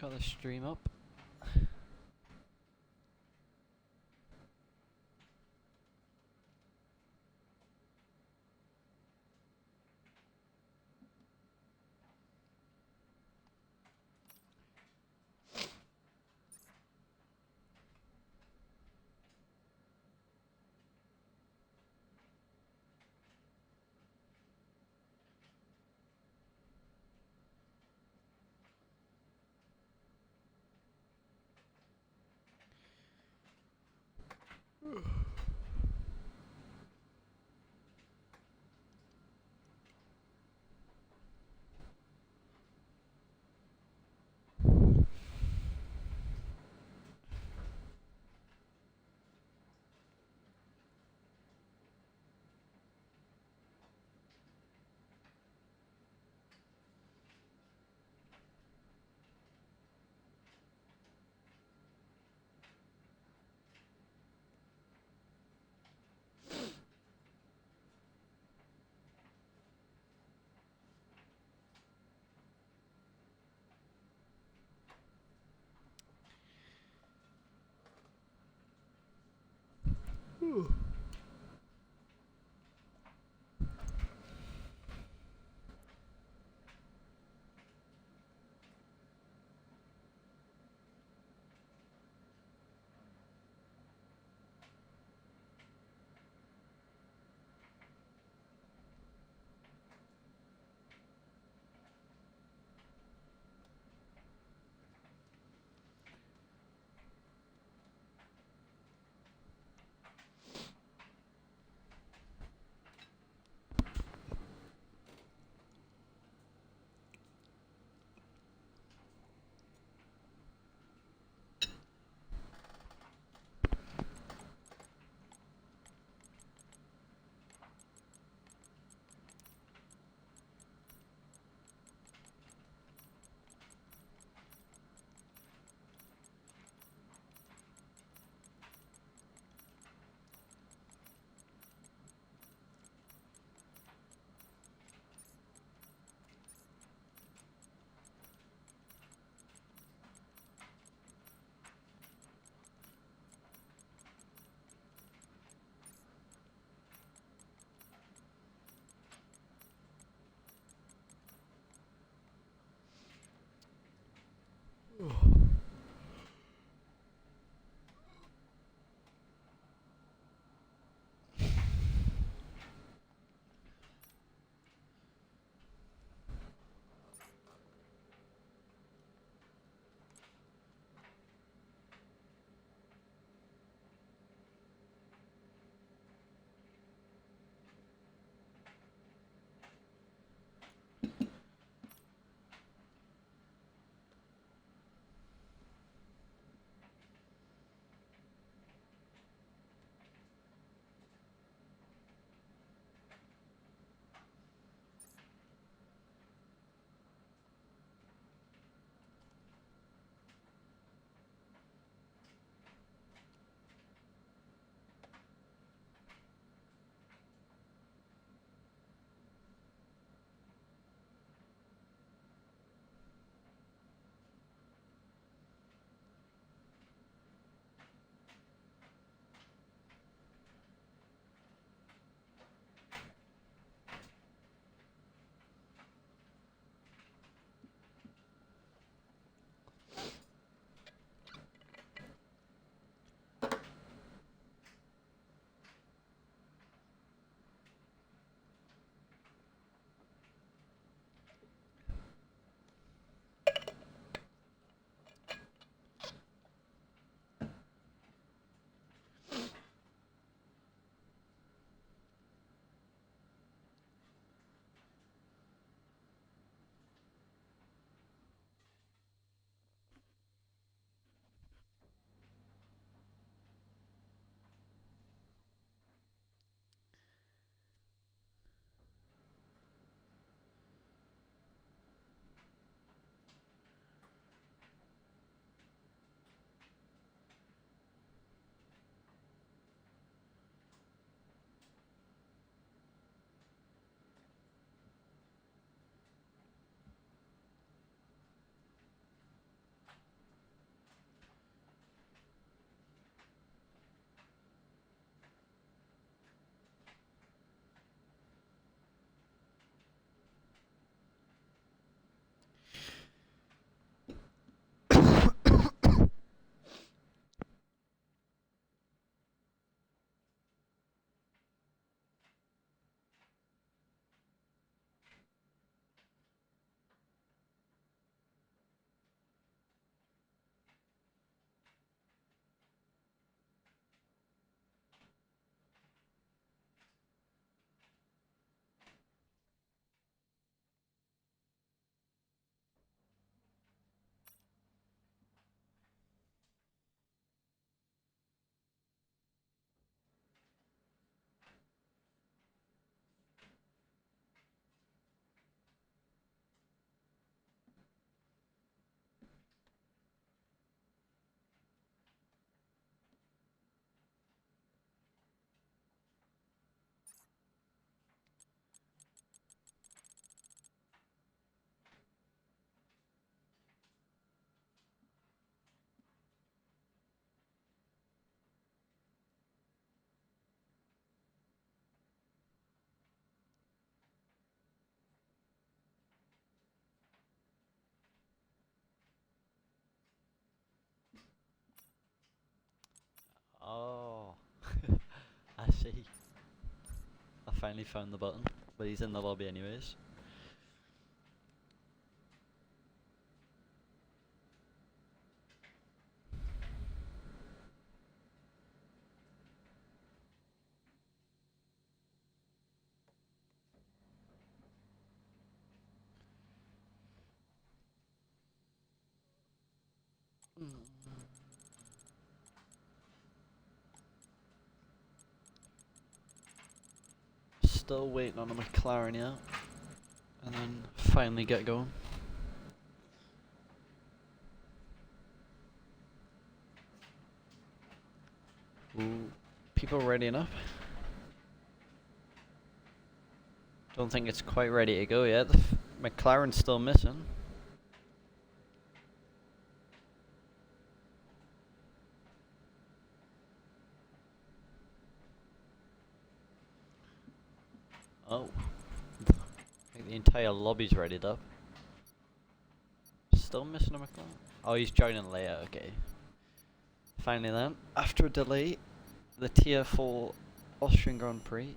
Got the stream up. see. I finally found the button, but he's in the lobby anyways. Still waiting on a McLaren yet, and then finally get going. Ooh, people readying up. Don't think it's quite ready to go yet. The McLaren's still missing. Oh. I think the entire lobby's readied up. Still missing a McLaren? Oh, he's joining later, okay. Finally then, after a delay, the Tier 4 Austrian Grand Prix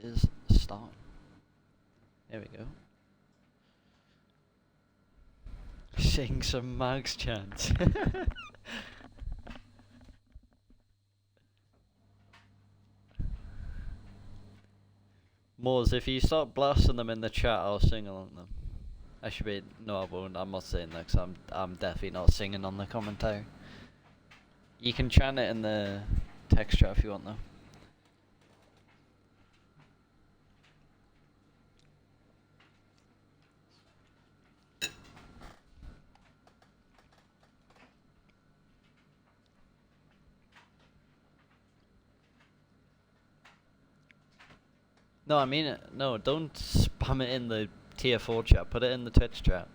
is starting. There we go. Sing some Mags chants. Moors, if you start blasting them in the chat, I'll sing along them. I should be. No, I won't. I'm not saying that because I'm definitely not singing on the commentary. You can chant it in the text chat if you want, though. No, I mean it. No, don't spam it in the Tier 4 chat. Put it in the Twitch chat.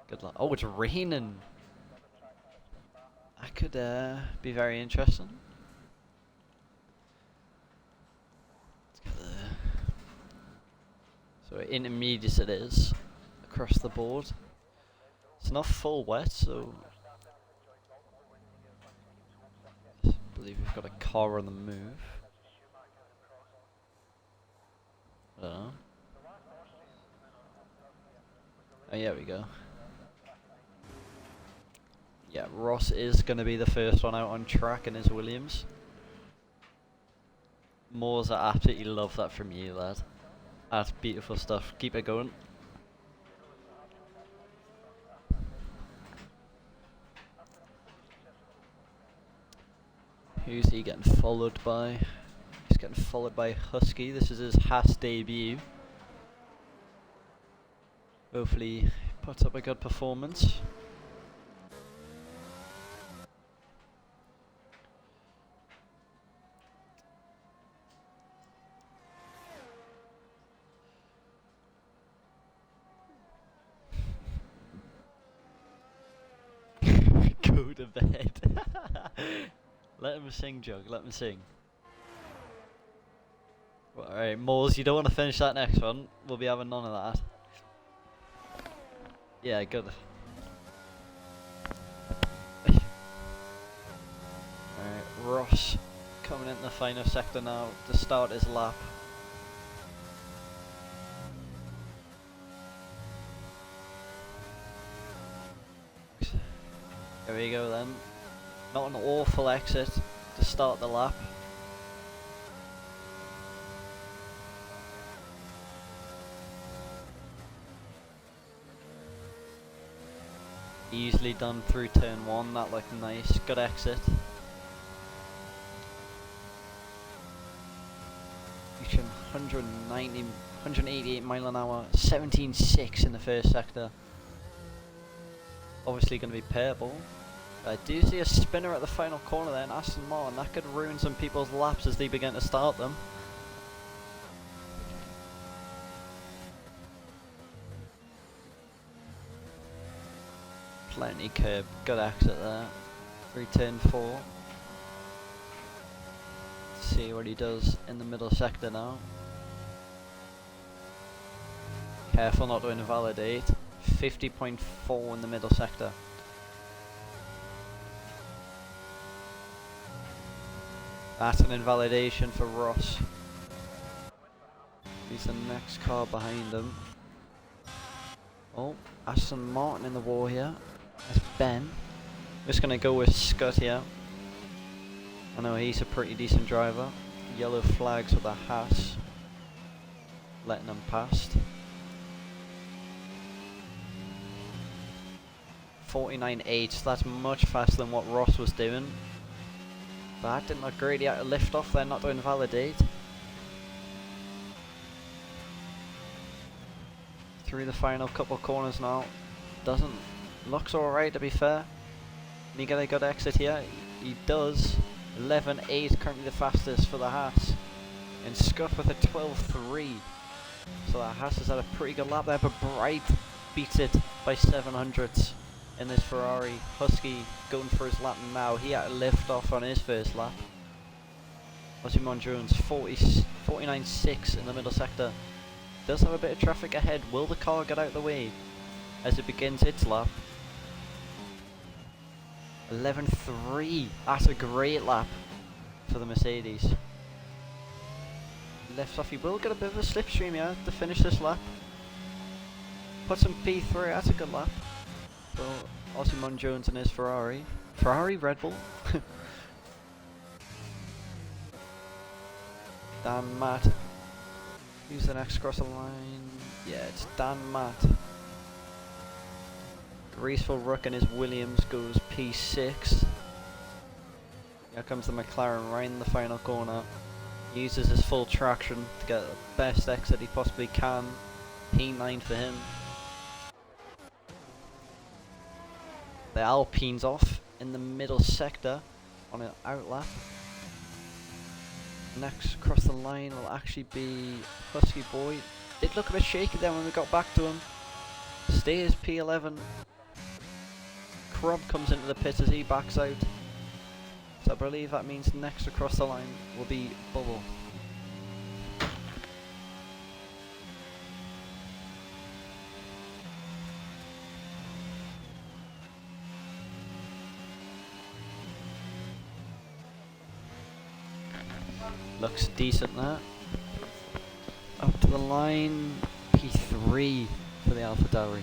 Good luck. Oh, it's raining. That could be very interesting. So intermediate it is, across the board. It's not full wet, so I believe we've got a car on the move. I don't know. Oh, yeah, we go. Yeah, Ross is going to be the first one out on track in his Williams. Moors, I absolutely love that from you, lad. That's beautiful stuff. Keep it going. Who's he getting followed by? He's getting followed by Husky. This is his Haas debut. Hopefully he puts up a good performance. Go to bed. Let him sing, Jug. Let him sing. Well, alright, Moors, you don't want to finish that next one. We'll be having none of that. Yeah, good. Alright, Ross coming into the final sector now to start his lap. There we go then. Not an awful exit to start the lap. Easily done through turn 1, that looked nice, good exit. Reaching 188 mile an hour, 17.6 in the first sector. Obviously going to be payable. I do see a spinner at the final corner there in Aston Martin. That could ruin some people's laps as they begin to start them. Plenty curb, good exit there. Through turn 4. See what he does in the middle sector now. Careful not to invalidate. 50.4 in the middle sector. That's an invalidation for Ross. He's the next car behind him. Oh, Aston Martin in the war here. That's Ben. Just gonna go with Scott here. I know he's a pretty decent driver. Yellow flags with a Haas. Letting them past. 49.8, that's much faster than what Ross was doing. But that didn't look great, he had to lift off there, not to invalidate. Through the final couple corners now. Looks alright to be fair. Can he get a good exit here? He does. 11.8, currently the fastest for the Haas. And Scott with a 12.3. So the Haas has had a pretty good lap there, but Bright beats it by 700ths in this Ferrari. Husky going for his lap now. He had to lift off on his first lap. Osimhen Jones 49.6 in the middle sector. Does have a bit of traffic ahead. Will the car get out of the way as it begins its lap? 11.3. That's a great lap for the Mercedes. Left off. He will get a bit of a slipstream here to finish this lap. Puts in P3. That's a good lap for Osimhen Jones and his Ferrari. Ferrari, Red Bull. Dan Matt. Who's the next cross the line? Yeah, it's Dan Matt. Graceful Rook and his Williams goes P6. Here comes the McLaren right in the final corner. He uses his full traction to get the best exit he possibly can. P9 for him. The Alpine's off in the middle sector on an outlap. Next across the line will actually be Husky Boy. Did look a bit shaky then when we got back to him. Stays P11. Crub comes into the pit as he backs out. So I believe that means next across the line will be Bubble. Looks decent there. Up to the line, P3 for the AlphaTauri.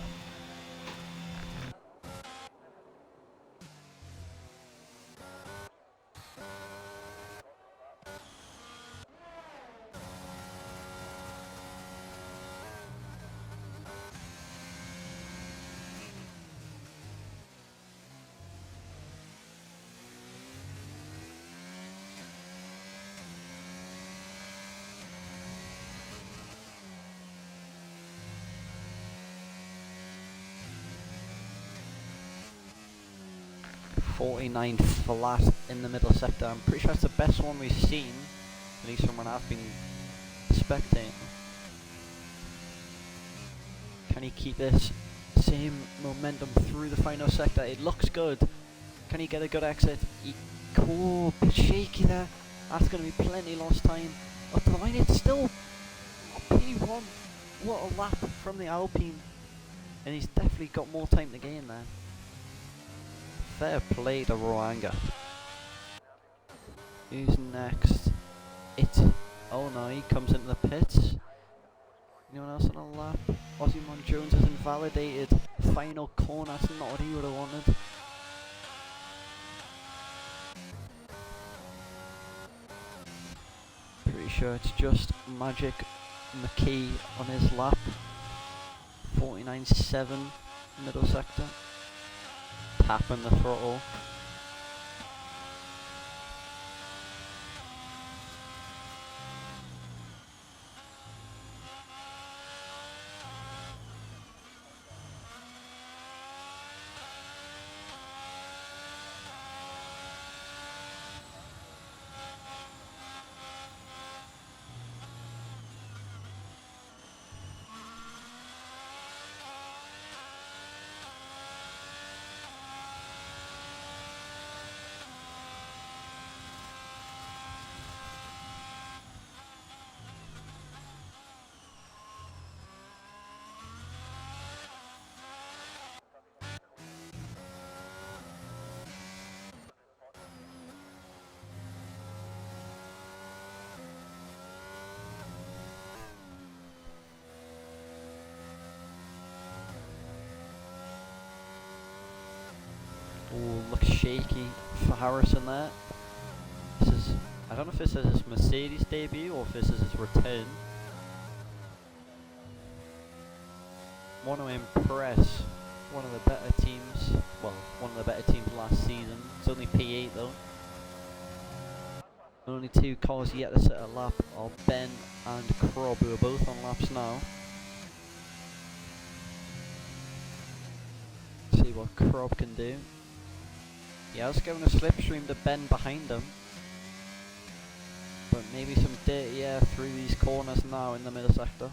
.49 flat in the middle sector. I'm pretty sure it's the best one we've seen, at least from when I've been spectating. Can he keep this same momentum through the final sector? It looks good. Can he get a good exit? Cool, bit shaky there. That's going to be plenty lost time. Up to the line, it's still P1. What a lap from the Alpine. And he's definitely got more time to gain there. Fair play to Roanga. Who's next? Oh no, he comes into the pits. Anyone else on a lap? Osimhen Jones is invalidated. Final corner, that's not what he would have wanted. Pretty sure it's just Magic McKee on his lap. 49.7 middle sector. Tapping the throttle. Oh, looks shaky for Harrison there. This is, I don't know if this is his Mercedes debut or if this is his return. Want to impress one of the better teams, well, one of the better teams last season. It's only P8 though. Only two cars yet to set a lap are Ben and Krob, who are both on laps now. See what Krob can do. Yeah, I was giving a slipstream to Ben behind him. But maybe some dirty air through these corners now in the middle sector.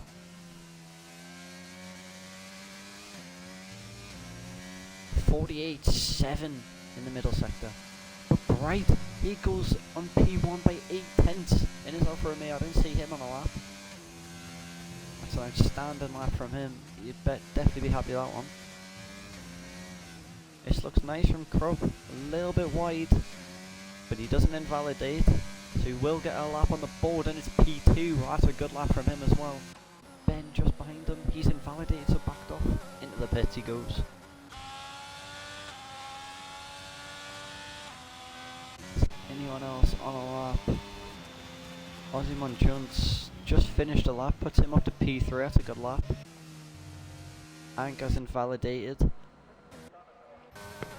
.48.7 in the middle sector. But Bright, he goes on P1 by 8/10 in his Alfa Romeo. I didn't see him on a lap. That's an outstanding lap from him. You'd definitely be happy with that one. This looks nice from Krob, a little bit wide, but he doesn't invalidate, so he will get a lap on the board, and it's P2. That's a good lap from him as well. Ben just behind him, he's invalidated, so backed off. Into the pits he goes. Anyone else on a lap? Osimhen Jones just finished a lap, puts him up to P3, that's a good lap. Anker's invalidated.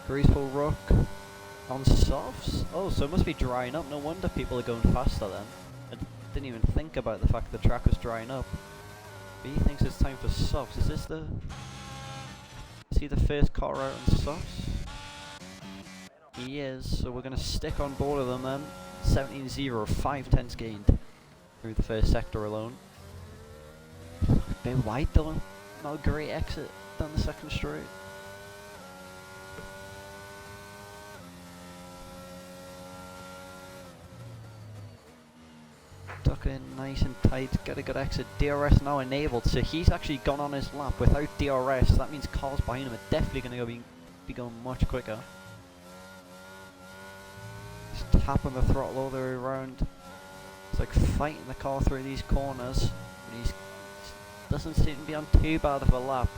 Greaseful Rook on softs? Oh, so it must be drying up. No wonder people are going faster then. I didn't even think about the fact the track was drying up. But he thinks it's time for softs. Is this the... Is he the first car out on softs? He is, so we're going to stick on board of them then. 17.0, 5/10 gained through the first sector alone. A bit wide though. Not a great exit down the second straight. Tuck in nice and tight, get a good exit. DRS now enabled, so he's actually gone on his lap without DRS. That means cars behind him are definitely going to be going much quicker. He's tapping the throttle all the way around. It's like fighting the car through these corners. But he doesn't seem to be on too bad of a lap.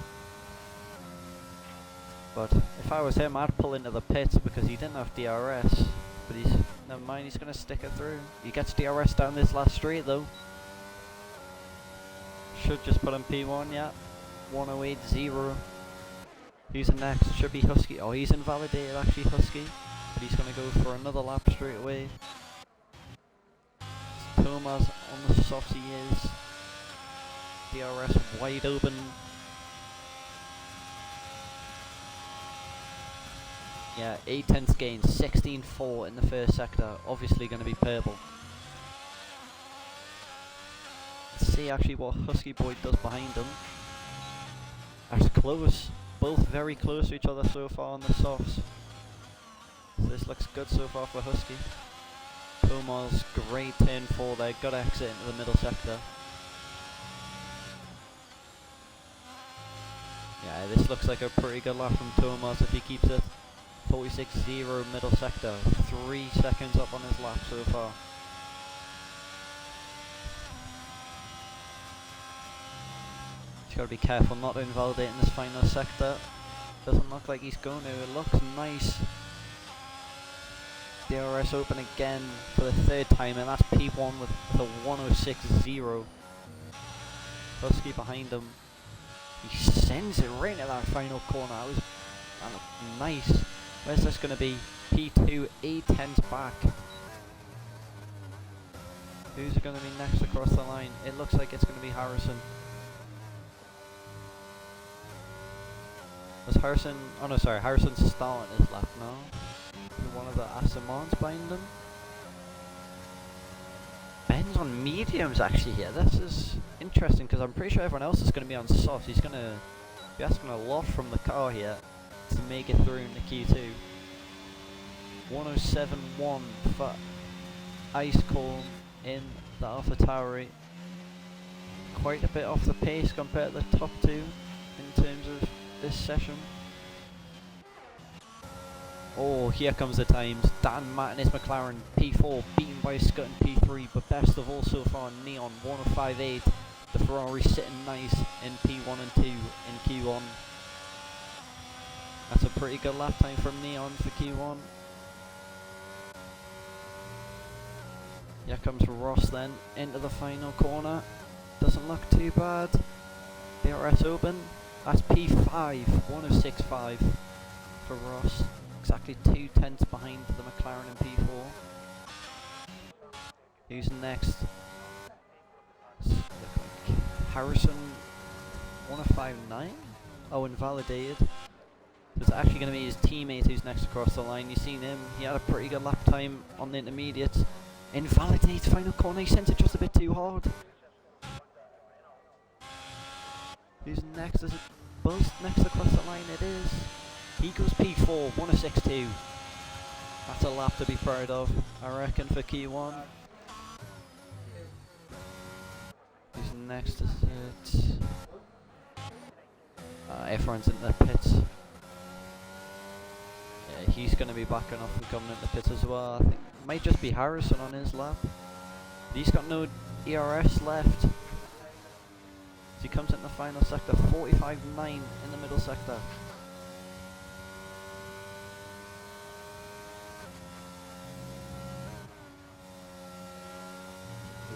But if I was him, I'd pull into the pits because he didn't have DRS. But he's, never mind, he's going to stick it through. He gets DRS down this last straight though. Should just put him P1, yeah. 108.0. Who's the next? Should be Husky. Oh, he's invalidated actually, Husky. But he's going to go for another lap straight away. Thomas on the softs he is. DRS wide open. Yeah, 8/10 gain, 16.4 in the first sector. Obviously going to be purple. Let's see actually what Husky Boy does behind him. That's close. Both very close to each other so far on the softs. So this looks good so far for Husky. Thomas, great turn 4 there. Good exit into the middle sector. Yeah, this looks like a pretty good lap from Thomas if he keeps it. 46.0 middle sector, 3 seconds up on his lap so far. He's got to be careful not to invalidate in this final sector. Doesn't look like he's going to, it looks nice. DRS open again for the 3rd time, and that's P1 with a 106.0. Husky behind him. He sends it right into that final corner. That looked nice. Where's this going to be? P2, 8/10 back. Who's going to be next across the line? It looks like it's going to be Harrison. Was Harrison... Oh no, sorry. Harrison's starting his lap now. One of the Asimans behind him. Ben's on mediums actually here. This is interesting because I'm pretty sure everyone else is going to be on softs. He's going to be asking a lot from the car here to make it through in the Q2. 107.1 for Ice Cold in the AlphaTauri. Quite a bit off the pace compared to the top two in terms of this session. Oh, here comes the times. Dan Martinez McLaren P4 beaten by Scott in P3, but best of all so far Neon 105.8. The Ferrari sitting nice in P1 and 2 in Q1. That's a pretty good lap time from Neon for Q1. Here comes Ross then into the final corner. Doesn't look too bad. DRS open. That's P5, 106.5 for Ross. Exactly 2 tenths behind the McLaren in P4. Who's next? Look like Harrison, 105.9. Oh, invalidated. So it's actually going to be his teammate who's next across the line. You've seen him. He had a pretty good lap time on the intermediates. Invalidates final corner. He sent it just a bit too hard. Who's next? Is it Buzz next across the line? It is. He goes P4, 106.2. That's a lap to be proud of, I reckon, for Q1. Who's next? Is it? Everyone's in the pits. Yeah, he's going to be backing off and coming in the pits as well. I think it might just be Harrison on his lap. He's got no ERS left. He comes in the final sector, 45.9 in the middle sector.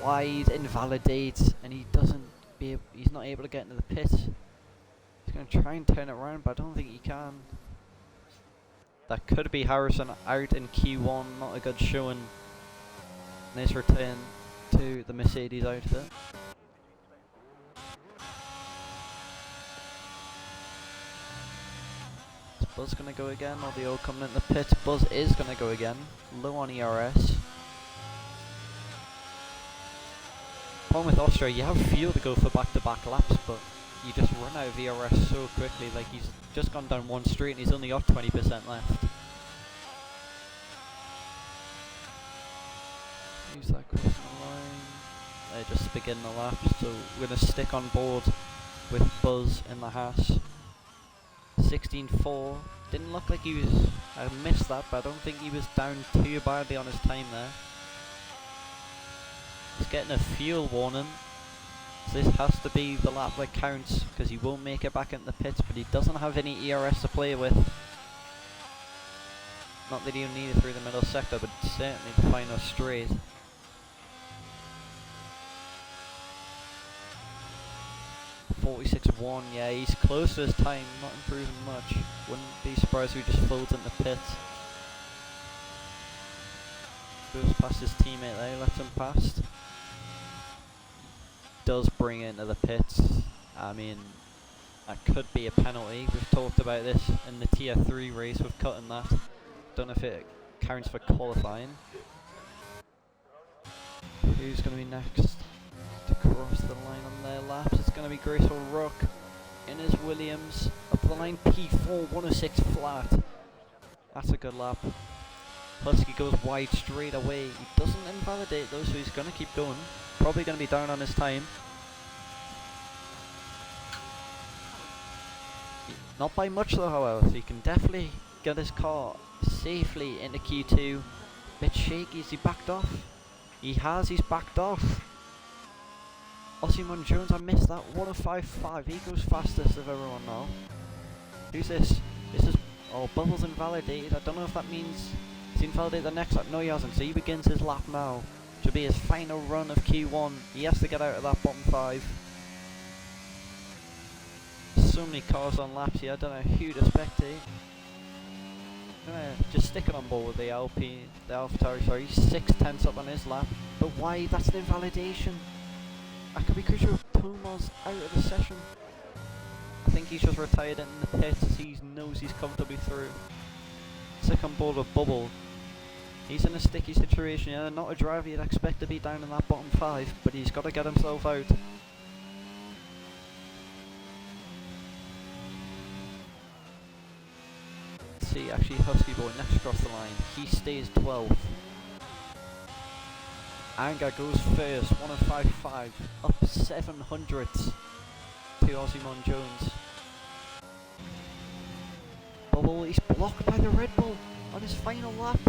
Wide, invalidates, and he's not able to get into the pit. He's going to try and turn it around, but I don't think he can. That could be Harrison out in Q1, not a good showing in his return to the Mercedes outfit. Is Buzz going to go again, or the all coming in the pit? Buzz is going to go again, low on ERS. Problem with Austria, you have fuel to go for back-to-back laps, but you just run out of ERS so quickly. Like, he's just gone down one straight and he's only got 20% left. Use that crossing the line. They're just beginning the lap, so we're going to stick on board with Buzz in the Haas. 16.4. Didn't look like he was... I missed that, but I don't think he was down too badly on his time there. He's getting a fuel warning. So this has to be the lap that counts, because he won't make it back into the pits, but he doesn't have any ERS to play with. Not that he'll need it through the middle sector, but certainly the final straight. .46.1, yeah, he's close to his time, not improving much. Wouldn't be surprised if he just folds into pits. Goes past his teammate there, lets him past. Does bring it into the pits. I mean, that could be a penalty. We've talked about this in the tier 3 race with cutting that. Don't know if it counts for qualifying. Who's going to be next to cross the line on their laps? It's going to be Graceful Rock in his Williams. Up the line, P4, 106 flat. That's a good lap. Husky goes wide straight away. He doesn't invalidate though, so he's going to keep going. Probably going to be down on his time. Not by much though, however, so he can definitely get his car safely into Q2. Bit shaky, is he backed off? He's backed off. Osimon Jones, I missed that. 105.5, he goes fastest of everyone now. Who's this? This is, oh, Bubbles invalidated. I don't know if that means he's invalidated the next lap. No, he hasn't, so he begins his lap now. Should be his final run of Q1. He has to get out of that bottom 5. So many cars on laps here, I don't know who to spectate. Just sticking on board with the AlphaTauri, sorry, 6 tenths up on his lap. But why? That's an invalidation. That could be crucial. Puma's out of the session. I think he's just retired in the pits as he knows he's comfortably through. Stick on board with Bubble. He's in a sticky situation, yeah, not a driver you'd expect to be down in that bottom 5, but he's got to get himself out. Let's see, actually Husky Boy next across the line, he stays 12th. Anga goes first, 105.5, up 700 to Osimon Jones. Bubble, he's blocked by the Red Bull on his final lap.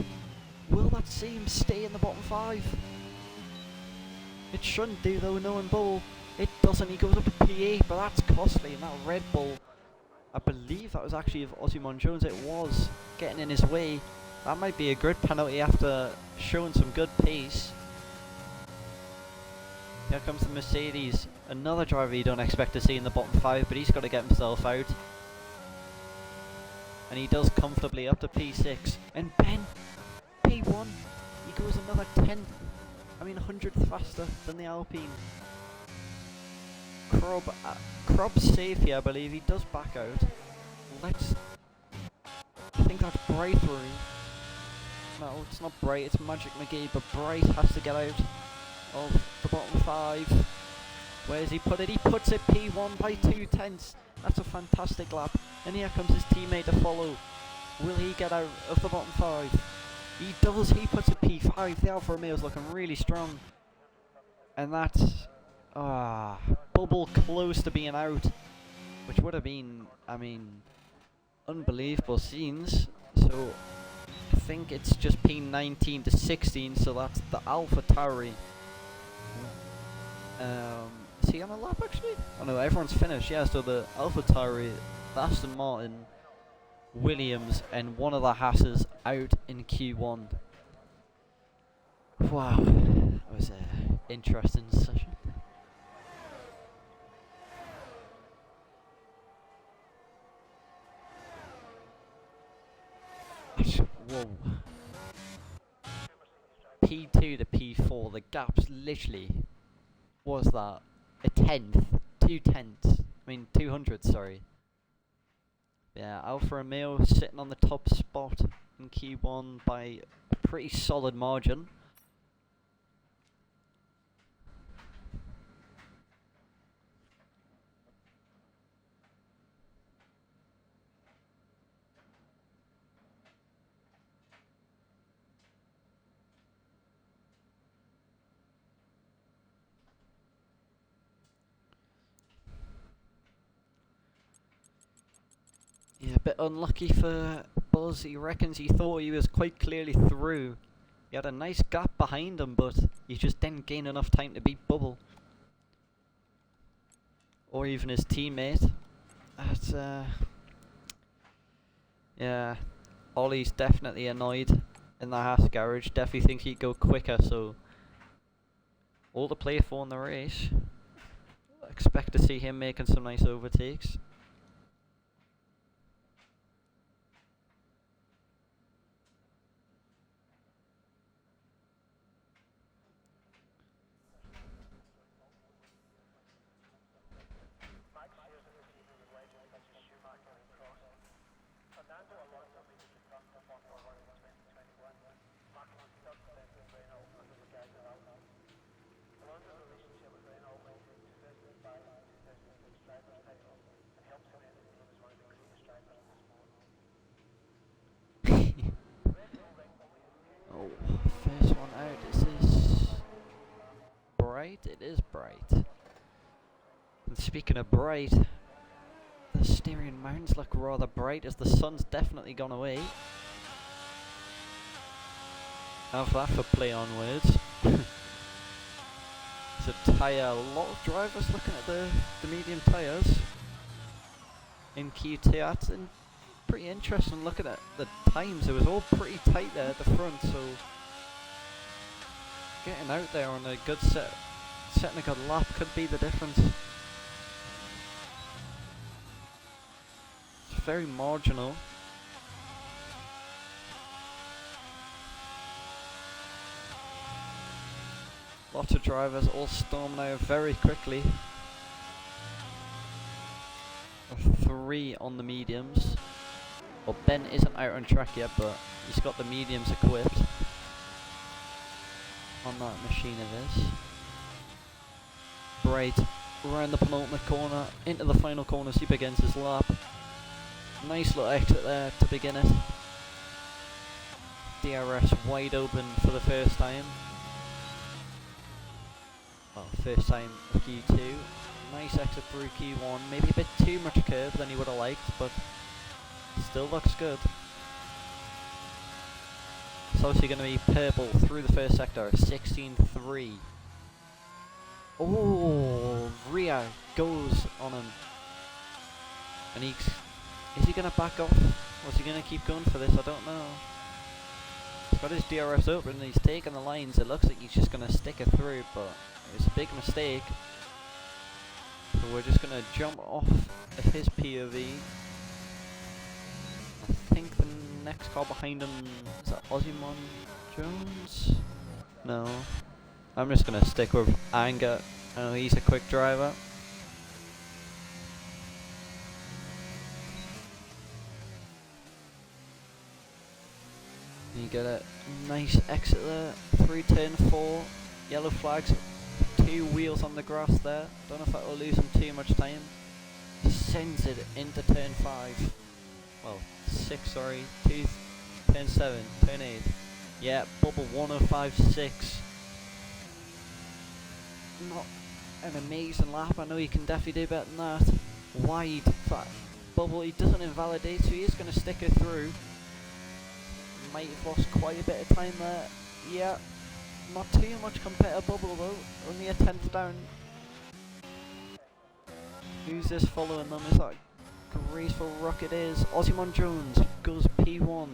Will that see him stay in the bottom 5? It shouldn't do though, knowing Bubble. It doesn't, he goes up to P8, but that's costly, and that Red Bull, I believe that was actually of Osimhen Jones. It was getting in his way. That might be a grid penalty after showing some good pace. Here comes the Mercedes. Another driver you don't expect to see in the bottom 5, but he's got to get himself out. And he does comfortably up to P6. And Ben, P1. He goes another 10th. I mean, 100th faster than the Alpine. Krob's safe here, I believe. He does back out. I think that's Bright through. No, it's not Bright, it's Magic McGee, but Bright has to get out of the bottom 5. Where's he put it? He puts it P1 by 2/10. That's a fantastic lap. And here comes his teammate to follow. Will he get out of the bottom 5? He does. He puts it P5. The Alfa Romeo's looking really strong. And that's... bubble close to being out. Which would have been, I mean, unbelievable scenes. So, I think it's just P19 to 16. So that's the Alpha Tauri. Is he on a lap actually? Oh no, everyone's finished. Yeah, so the Alpha Tauri, the Aston Martin, Williams, and one of the Haas's out in Q1. Wow, that was an interesting session. Whoa. P2 to P4, the gaps literally was that a 10th, 2/10, I mean 200, sorry. Yeah, Alfa Romeo sitting on the top spot in Q1 by a pretty solid margin. Yeah, a bit unlucky for Buzz. He reckons he thought he was quite clearly through. He had a nice gap behind him, but he just didn't gain enough time to beat Bubble. Or even his teammate. That's, yeah, Ollie's definitely annoyed in the Haas garage. Definitely thinks he'd go quicker, so all to play for in the race. Expect to see him making some nice overtakes. Oh, first one out. Is this Bright? It is Bright. And speaking of bright, the Styrian Mountains look rather bright as the sun's definitely gone away. How's that for play on words? It's a tyre. A lot of drivers looking at the medium tyres in Q2. That's pretty interesting looking at the times. It was all pretty tight there at the front, so getting out there on a good setting a good lap could be the difference. It's very marginal. Lots of drivers all storming out very quickly. 3 on the mediums. Well, Ben isn't out on track yet, but he's got the mediums equipped on that machine of his. Bright around the penultimate corner, into the final corner as he begins his lap. Nice little exit there to begin it. DRS wide open for the first time. Well, first time of Q2. Nice exit through Q1. Maybe a bit too much curve than he would have liked, but still looks good. It's obviously going to be purple through the first sector. 16.3. Oh, Ria goes on him. And he Is he going to back off? Or is he going to keep going for this? I don't know. He's got his DRS open and he's taking the lines. It looks like he's just going to stick it through, but it's a big mistake. So we're just going to jump off of his POV. I think the next car behind him is that Osimon Jones? No. I'm just going to stick with Anger. I know he's a quick driver. You get a nice exit there. 3 turn 4. Yellow flags. 2 wheels on the grass there. Don't know if that will lose him too much time. Sends it into turn 5. Well, 6, sorry. 2, turn 7, turn 8. Yeah, bubble 105.6. Not an amazing lap. I know you can definitely do better than that. Wide. That bubble, he doesn't invalidate, so he is going to stick it through. Might have lost quite a bit of time there. Yeah, not too much compared to bubble though. Only a 10th down. Who's this following them? Is that graceful rocket? Is Osimon Jones goes P1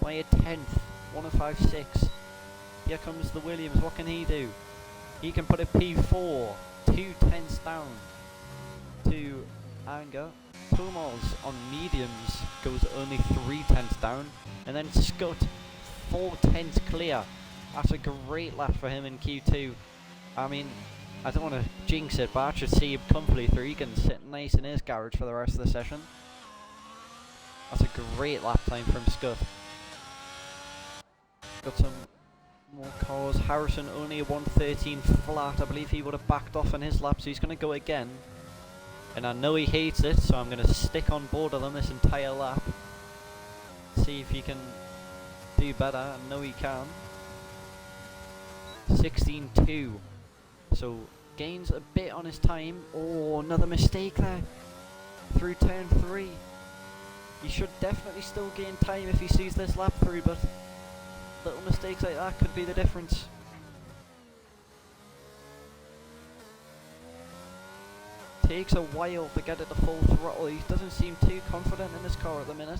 by a 10th, 105.6. Here comes the Williams. What can he do? He can put a P4, 2 tenths down to Anger. Tomas on mediums goes only 3 tenths down, and then Scott 4 tenths clear. That's a great lap for him in Q2. I mean, I don't want to jinx it, but I should see him comfortably through. He can sit nice in his garage for the rest of the session. That's a great lap time from Scott. Got some more cars. Harrison only a 113 flat. I believe he would have backed off on his lap, so he's going to go again. And I know he hates it, so I'm going to stick on board of him this entire lap. See if he can do better. I know he can. 16.2. So gains a bit on his time. Oh, another mistake there. Through turn 3. He should definitely still gain time if he sees this lap through, but little mistakes like that could be the difference. Takes a while to get it to full throttle. He doesn't seem too confident in his car at the minute.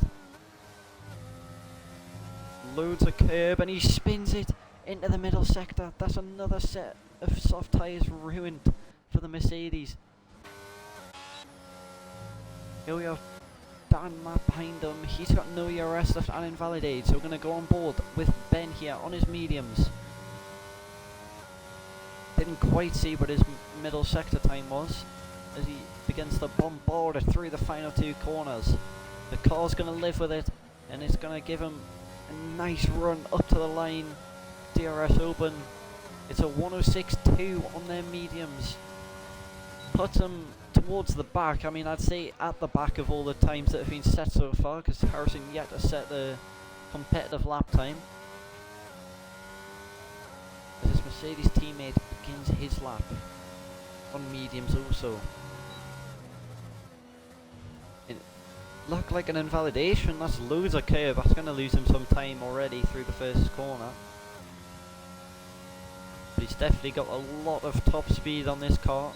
Loads of curb and he spins it into the middle sector. That's another set of soft tyres ruined for the Mercedes. Here we have Dan Matt behind him. He's got no ERS left and invalidate, so we're going to go on board with Ben here on his mediums. Didn't quite see what his middle sector time was as he begins to bombard it through the final 2 corners. The car's going to live with it, and it's going to give him a nice run up to the line. DRS open. It's a 106.2 on their mediums. Puts him towards the back. I mean, I'd say at the back of all the times that have been set so far, because Harrison yet to set the competitive lap time. As his Mercedes teammate begins his lap on mediums also. It looked like an invalidation. That's loads of curve. That's going to lose him some time already through the first corner. But he's definitely got a lot of top speed on this car.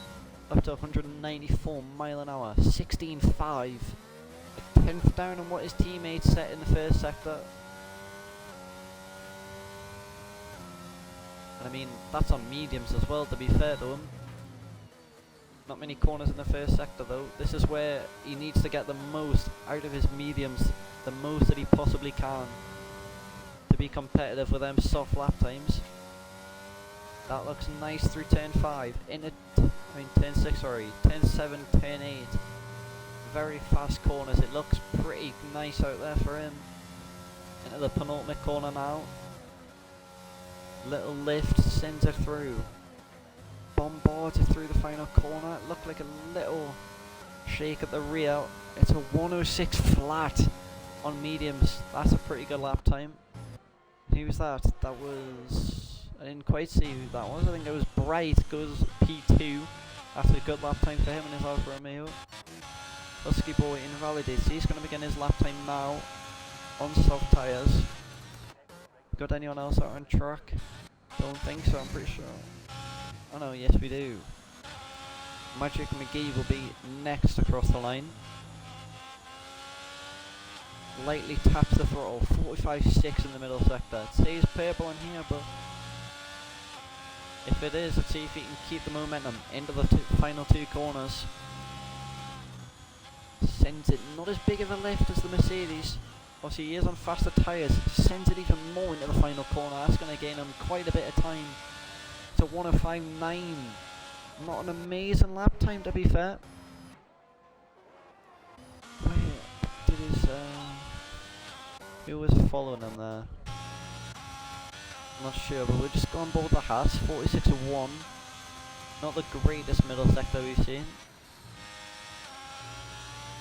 Up to 194 mile an hour. 16.5. A 10th down on what his teammates set in the first sector. And I mean, that's on mediums as well, to be fair to him. Not many corners in the first sector though. This is where he needs to get the most out of his mediums. The most that he possibly can. To be competitive with them soft lap times. That looks nice through turn 5. Turn 6, sorry. Turn 7, turn 8. Very fast corners. It looks pretty nice out there for him. Into the penultimate corner now. Little lift, sends it through. Bombards it through the final corner. It looked like a little shake at the rear. It's a 106 flat on mediums. That's a pretty good lap time. Who was that? That was... I didn't quite see who that was. I think it was Bright. Goes P2. That's a good lap time for him and his Alfa Romeo. Husky Boy invalidates. He's going to begin his lap time now on soft tyres. Got anyone else out on track? Don't think so, I'm pretty sure. Oh no, yes we do. Magic McGee will be next across the line. lightly taps the throttle. 45.6 in the middle sector. It says purple in here, but if it is, let's see if he can keep the momentum into the final two corners. Sends it not as big of a lift as the Mercedes. Obviously he is on faster tyres. Sends it even more into the final corner. That's going to gain him quite a bit of time. It's a 1:05.9. Not an amazing lap time, to be fair. Where did his who was following him there? I'm not sure, but we're just going board the Haas. 46.1. Not the greatest middle sector we've seen.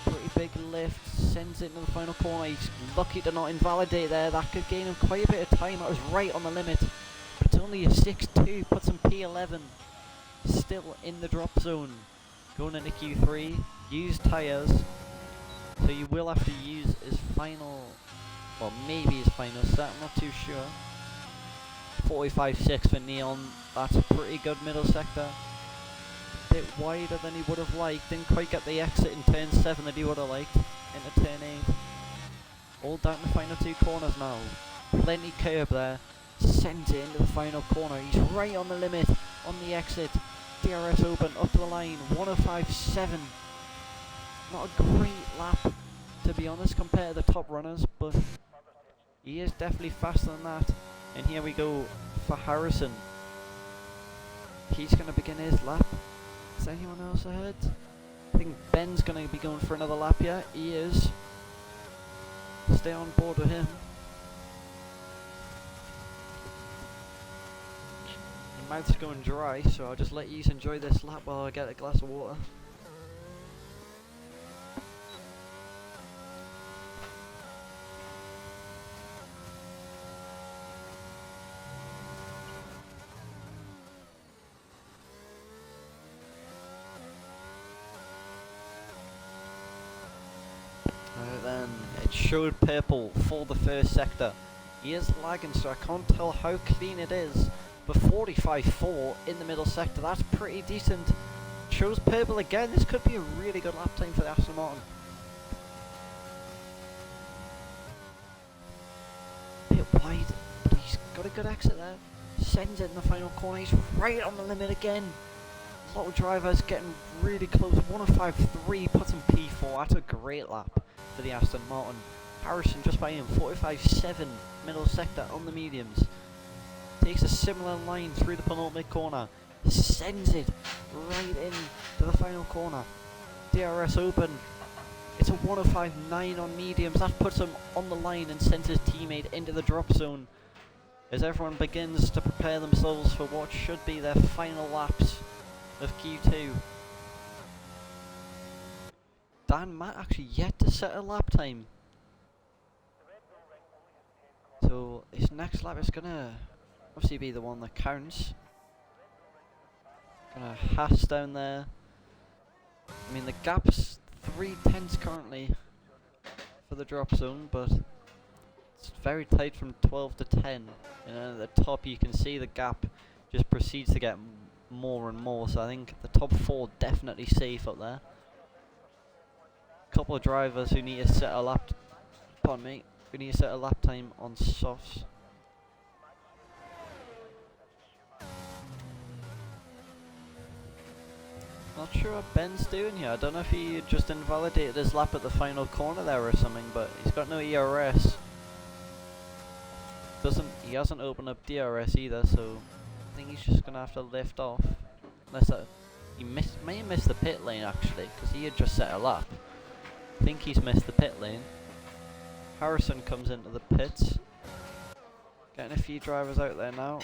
Pretty big lift, sends it into the final corner. He's lucky to not invalidate there. That could gain him quite a bit of time. That was right on the limit, but it's only a 6.2, puts him P11. Still in the drop zone. Going into Q3, used tyres, so you will have to use his final, well maybe his final set, I'm not too sure. 45.6 for Neon, that's a pretty good middle sector. Bit wider than he would have liked, didn't quite get the exit in turn 7 that he would have liked into turn 8. All down the final two corners now. Plenty curb there, sends it into the final corner. He's right on the limit on the exit. DRS open up to the line, 1:05.7. Not a great lap, to be honest, compared to the top runners, but he is definitely faster than that. And here we go for Harrison. He's going to begin his lap. Is anyone else ahead? I think Ben's going to be going for another lap here. He is. Stay on board with him. My mouth's going dry, so I'll just let you enjoy this lap while I get a glass of water. Then it showed purple for the first sector. He is lagging, so I can't tell how clean it is, but 45.4 in the middle sector, that's pretty decent. Shows purple again. This could be a really good lap time for the Aston Martin. Bit wide, but he's got a good exit there. Sends it in the final corner. He's right on the limit again. A lot of drivers getting really close. 1:05.3 puts him P4. That's a great lap for the Aston Martin. Harrison just by him. 45.7 middle sector on the mediums. Takes a similar line through the penultimate corner. Sends it right in to the final corner. DRS open. It's a 1:05.9 on mediums. That puts him on the line and sends his teammate into the drop zone as everyone begins to prepare themselves for what should be their final laps of Q2. Dan Matt actually yet to set a lap time. So his next lap is gonna obviously be the one that counts. Gonna Haas down there. I mean the gap's 3/10 currently for the drop zone, but it's very tight from 12 to 10. And at the top you can see the gap just proceeds to get more and more, so I think the top 4 definitely safe up there. Couple of drivers who need to set a lap, pardon me, who need to set a lap time on softs. Not sure what Ben's doing here. I don't know if he just invalidated his lap at the final corner there or something, but he's got no ERS. He hasn't opened up DRS either, so I think he's just gonna have to lift off. Unless he may have missed the pit lane actually, because he had just set a lap. I think he's missed the pit lane. Harrison comes into the pits. Getting a few drivers out there now.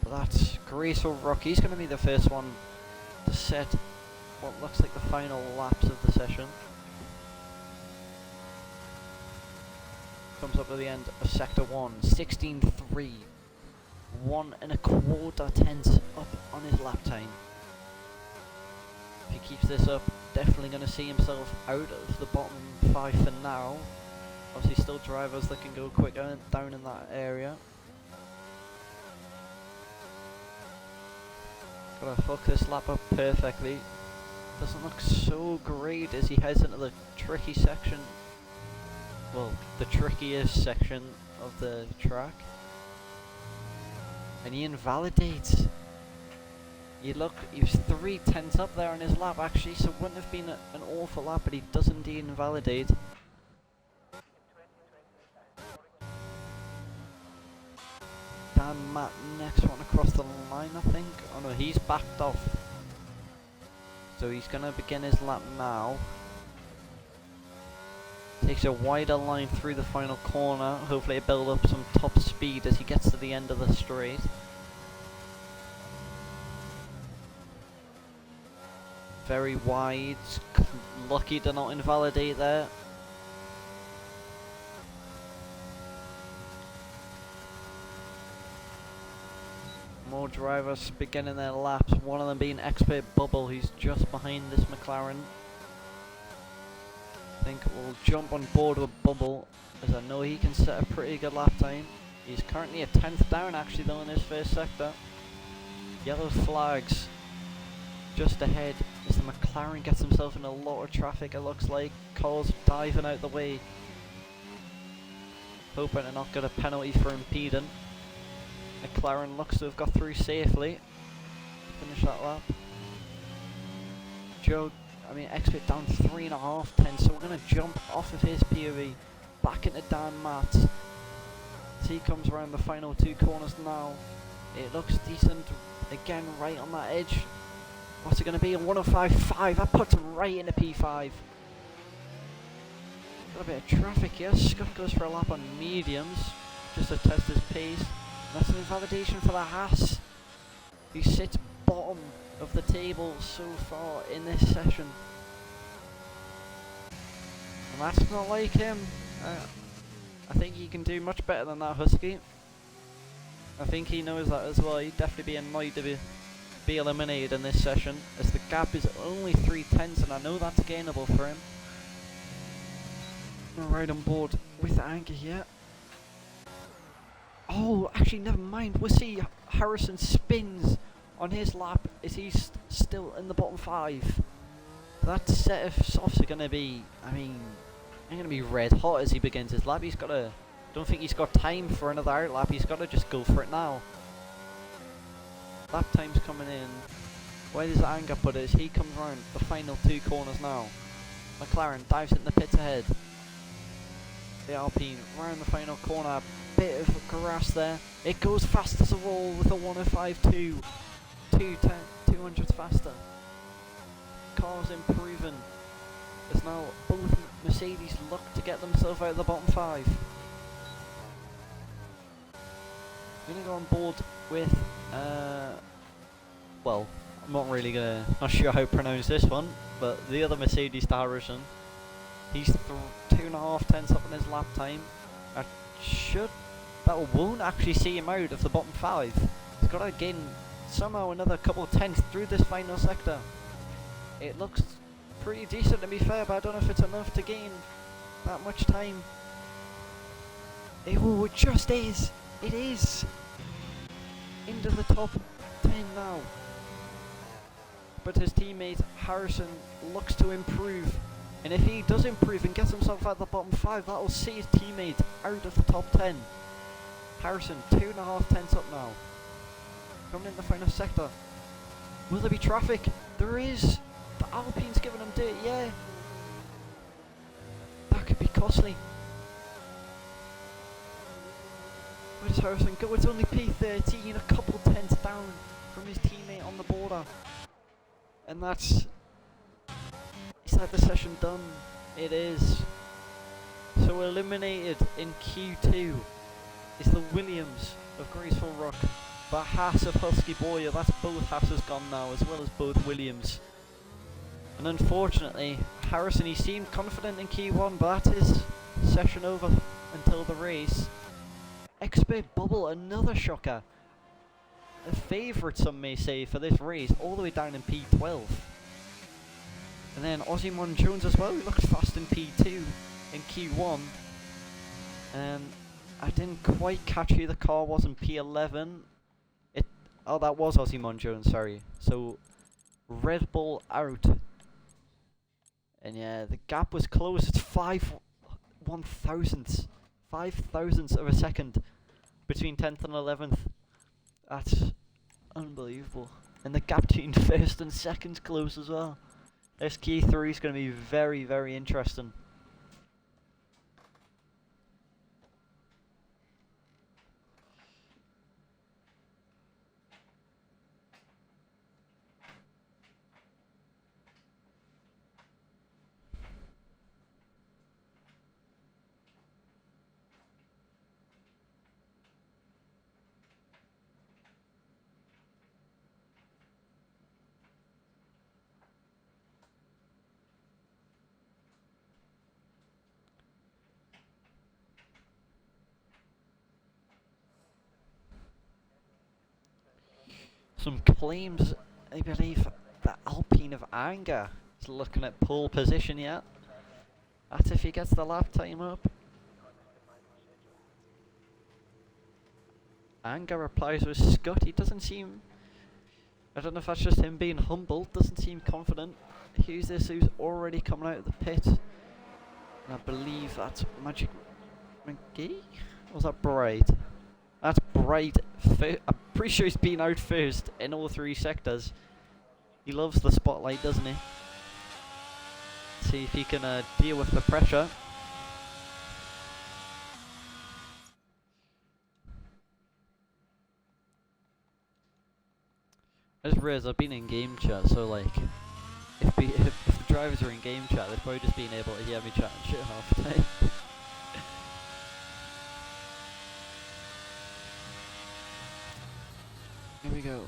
But that's Graceful Rock. He's going to be the first one to set what looks like the final laps of the session. Comes up to the end of Sector 1. 16.3. 1 1/4 tenths up on his lap time. If he keeps this up, definitely going to see himself out of the bottom 5 for now. Obviously still drivers that can go quicker down in that area. Gotta hook this lap up perfectly. Doesn't look so great as he heads into the tricky section well, the trickiest section of the track. And he invalidates. You look, he was 3/10 up there on his lap actually, so it wouldn't have been an awful lap, but he does indeed invalidate. Dan Matt next one across the line, I think. Oh no, he's backed off. So he's going to begin his lap now. Takes a wider line through the final corner. Hopefully it'll build up some top speed as he gets to the end of the straight. Very wide. Lucky to not invalidate there. More drivers beginning their laps, one of them being Expert Bubble, who's just behind this McLaren. I think we'll jump on board with Bubble, as I know he can set a pretty good lap time. He's currently a 10th down actually though in his first sector. Yellow flags just ahead as the McLaren gets himself in a lot of traffic, it looks like. Cars diving out the way, hoping to not get a penalty for impeding. McLaren looks to have got through safely. Finish that lap. Expert down 3.5 tenths, so we're going to jump off of his POV back into Dan Matt's. As he comes around the final two corners now. It looks decent. Again, right on that edge. What's it going to be? A 105.5. That puts him right into P5. Got a bit of traffic here. Scott goes for a lap on mediums just to test his pace. That's an invalidation for the Haas, who sits bottom of the table so far in this session. And that's not like him. I think he can do much better than that Husky. I think he knows that as well. He'd definitely be annoyed to be eliminated in this session, as the gap is only 3/10, and I know that's gainable for him. I'm right on board with Anchor here. Oh, actually, never mind. We'll see. Harrison spins on his lap as he's still in the bottom 5. That set of softs are going to be, going to be red hot as he begins his lap. Don't think he's got time for another out lap. He's got to just go for it now. Lap time's coming in. Where does Anger put it as he comes around the final two corners now? McLaren dives in the pits ahead. The Alpine round the final corner. Bit of grass there. It goes fast as a roll with a 105.2. 200 faster. Cars improving. As now both Mercedes look to get themselves out of the bottom 5. I'm going to go on board with, well, I'm not sure how to pronounce this one, but the other Mercedes to Harrison. He's 2.5 tenths up in his lap time. That won't actually see him out of the bottom 5. He's got to gain somehow another couple of tenths through this final sector. It looks pretty decent to be fair, but I don't know if it's enough to gain that much time. It just is. It is. Into the top 10 now. But his teammate Harrison looks to improve. And if he does improve and gets himself out of the bottom 5, that will see his teammate out of the top 10. Harrison, 2.5 tenths up now. Coming in the final sector. Will there be traffic? There is. The Alpine's giving him dirt, yeah. That could be costly. Where does Harrison go? It's only P13, a couple tenths down from his teammate on the border. And is that the session done? It is. So eliminated in Q2 is the Williams of Graceful Rock. The Haas of Husky Boyer. That's both Haas's gone now, as well as both Williams. And unfortunately, Harrison, he seemed confident in Q1, but that is session over until the race. Expert Bubble, another shocker. A favourite, some may say, for this race, all the way down in P12. And then Osimon Jones as well, who looks fast in P2 in Q1. And I didn't quite catch who the car was in P11. Oh, that was Osimon Jones, sorry. So, Red Bull out. And yeah, the gap was close. It's one thousandths, 5 thousandths of a second between 10th and 11th. That's unbelievable. And the gap between first and second's close as well. This Q3 is going to be very, very interesting. Some claims, I believe, that Alpine of Anger is looking at pole position yet. That's if he gets the lap time up. Anger replies with Scott. He doesn't seem, I don't know if that's just him being humble, doesn't seem confident. Who's this who's already coming out of the pit? And I believe that's Magic McGee? Or was that Bright? That's Bright. I'm pretty sure he's been out first in all three sectors. He loves the spotlight, doesn't he? See if he can deal with the pressure. I just realised I've been in game chat, so like, if the drivers are in game chat, they've probably just been able to hear me chatting shit half the time. Here we go.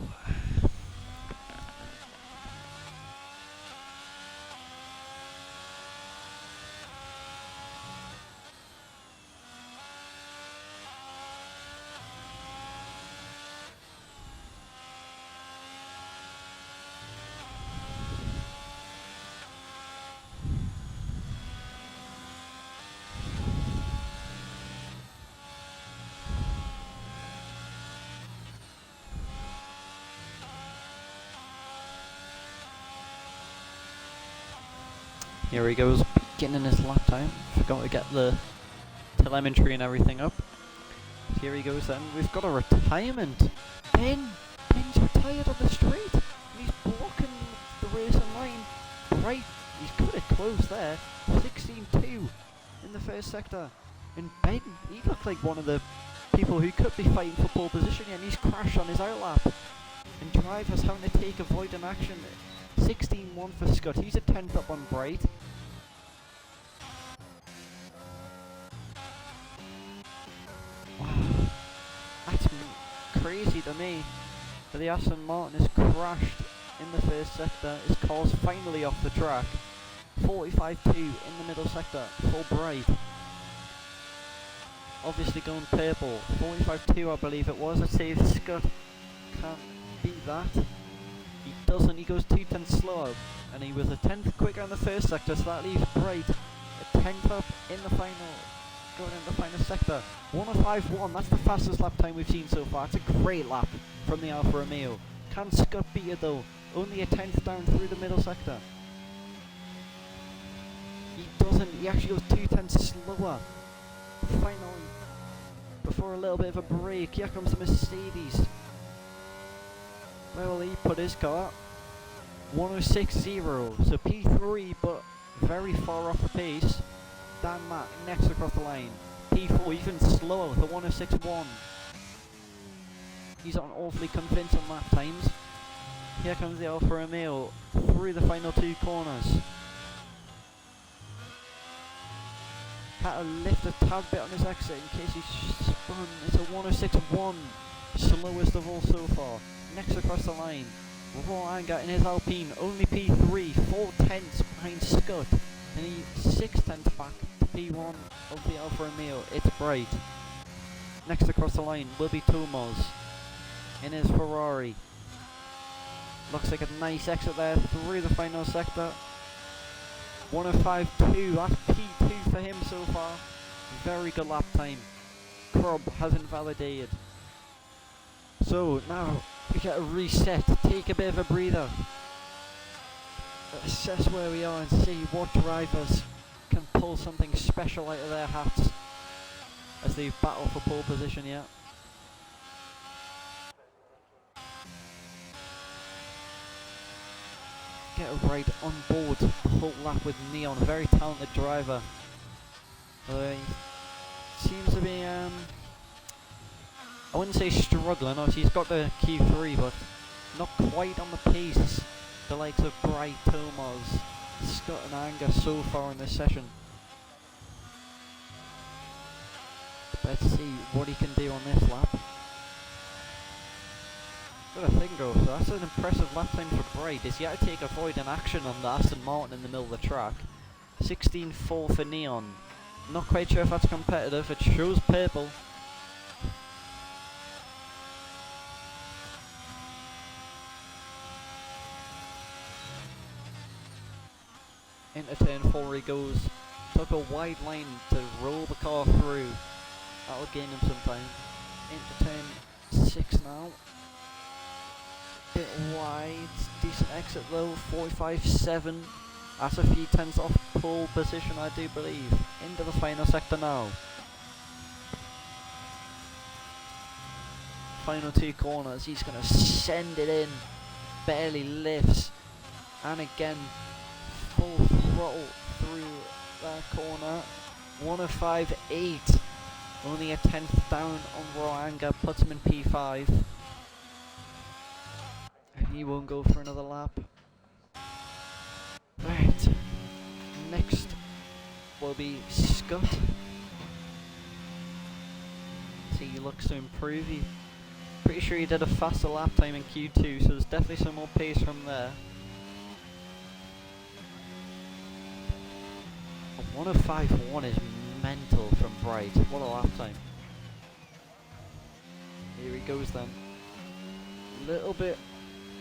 Here he goes, beginning his lap time. Forgot to get the telemetry and everything up. Here he goes then. We've got a retirement. Ben's retired on the straight. And he's blocking the racing line. Right, he's cut it close there. 16-2 in the first sector. And Ben, he looked like one of the people who could be fighting for pole position, and he's crashed on his outlap. And drivers having to take avoidant action. 16-1 for Scott. He's a 10th up on Bright. Wow. That's crazy to me. But the Aston Martin has crashed in the first sector. His car's finally off the track. 45-2 in the middle sector for Bright. Obviously going purple. 45-2 I believe it was. I'd say if Scott can't beat that. He doesn't, he goes 2 tenths slower, and he was a 10th quicker in the first sector, so that leaves Bright a 10th up in the final, going into the final sector. 105.1, that's the fastest lap time we've seen so far. It's a great lap from the Alfa Romeo. Can Scott beat it though? Only a 10th down through the middle sector. He doesn't, he actually goes 2 tenths slower. Finally, before a little bit of a break, here comes the Mercedes. Where will he put his car? 106.0, so P3, but very far off the pace. Dan Mack next across the line. P4 even slower with a 106.1. He's on awfully convincing lap times. Here comes the Alfa Romeo through the final 2 corners. Had to lift a tad bit on his exit in case he spun. It's a 106.1, slowest of all so far. Next across the line, Raw Anger in his Alpine, only P3, 4 tenths behind Scott, and he's 6 tenths back to P1 of the Alfa Romeo. It's Bright. Next across the line will be Tomas in his Ferrari. Looks like a nice exit there through the final sector. 105.2, that's P2 for him so far. Very good lap time. Krub has invalidated. So now we get a reset, take a bit of a breather, assess where we are and see what drivers can pull something special out of their hats as they battle for pole position here. Get right on board the whole lap with Neon, a very talented driver. He seems to be, I wouldn't say struggling, obviously he's got the Q3, but not quite on the pace the likes of Bright, Tomas, Scott and Anger so far in this session. Let's see what he can do on this lap. Got a thing though, so that's an impressive lap time for Bright. Is he had to take a void in action on the Aston Martin in the middle of the track. 16.4 for Neon. Not quite sure if that's competitive, it shows purple. Into turn 4 he goes. Took a wide line to roll the car through. That'll gain him some time. Into turn 6 now. Bit wide, decent exit though, 45.7. That's a few tenths off pole position I do believe. Into the final sector now. Final 2 corners, he's going to send it in. Barely lifts. And again, full throttle through that corner. 105.8. Only a tenth down on Roanga, puts him in P5. And he won't go for another lap. Right. Next will be Scott. See, he looks to improve. Pretty sure he did a faster lap time in Q2, so there's definitely some more pace from there. A 105.1 is mental from Bright. What a lap time. Here he goes then. Little bit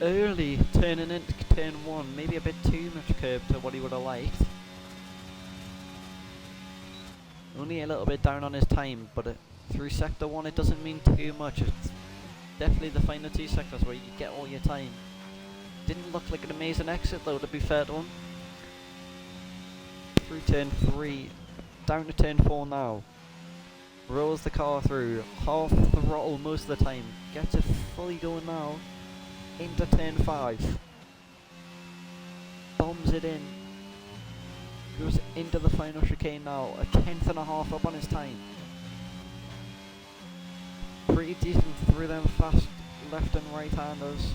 early turning into turn 1. Maybe a bit too much curb to what he would have liked. Only a little bit down on his time, but through sector 1 it doesn't mean too much. It's definitely the final 2 sectors where you get all your time. Didn't look like an amazing exit though, to be fair to him. Through turn 3, down to turn 4 now. Rolls the car through, half throttle most of the time. Gets it fully going now. Into turn 5. Bombs it in. Goes into the final chicane now. A tenth and a half up on his time. Pretty decent through them fast left and right handers.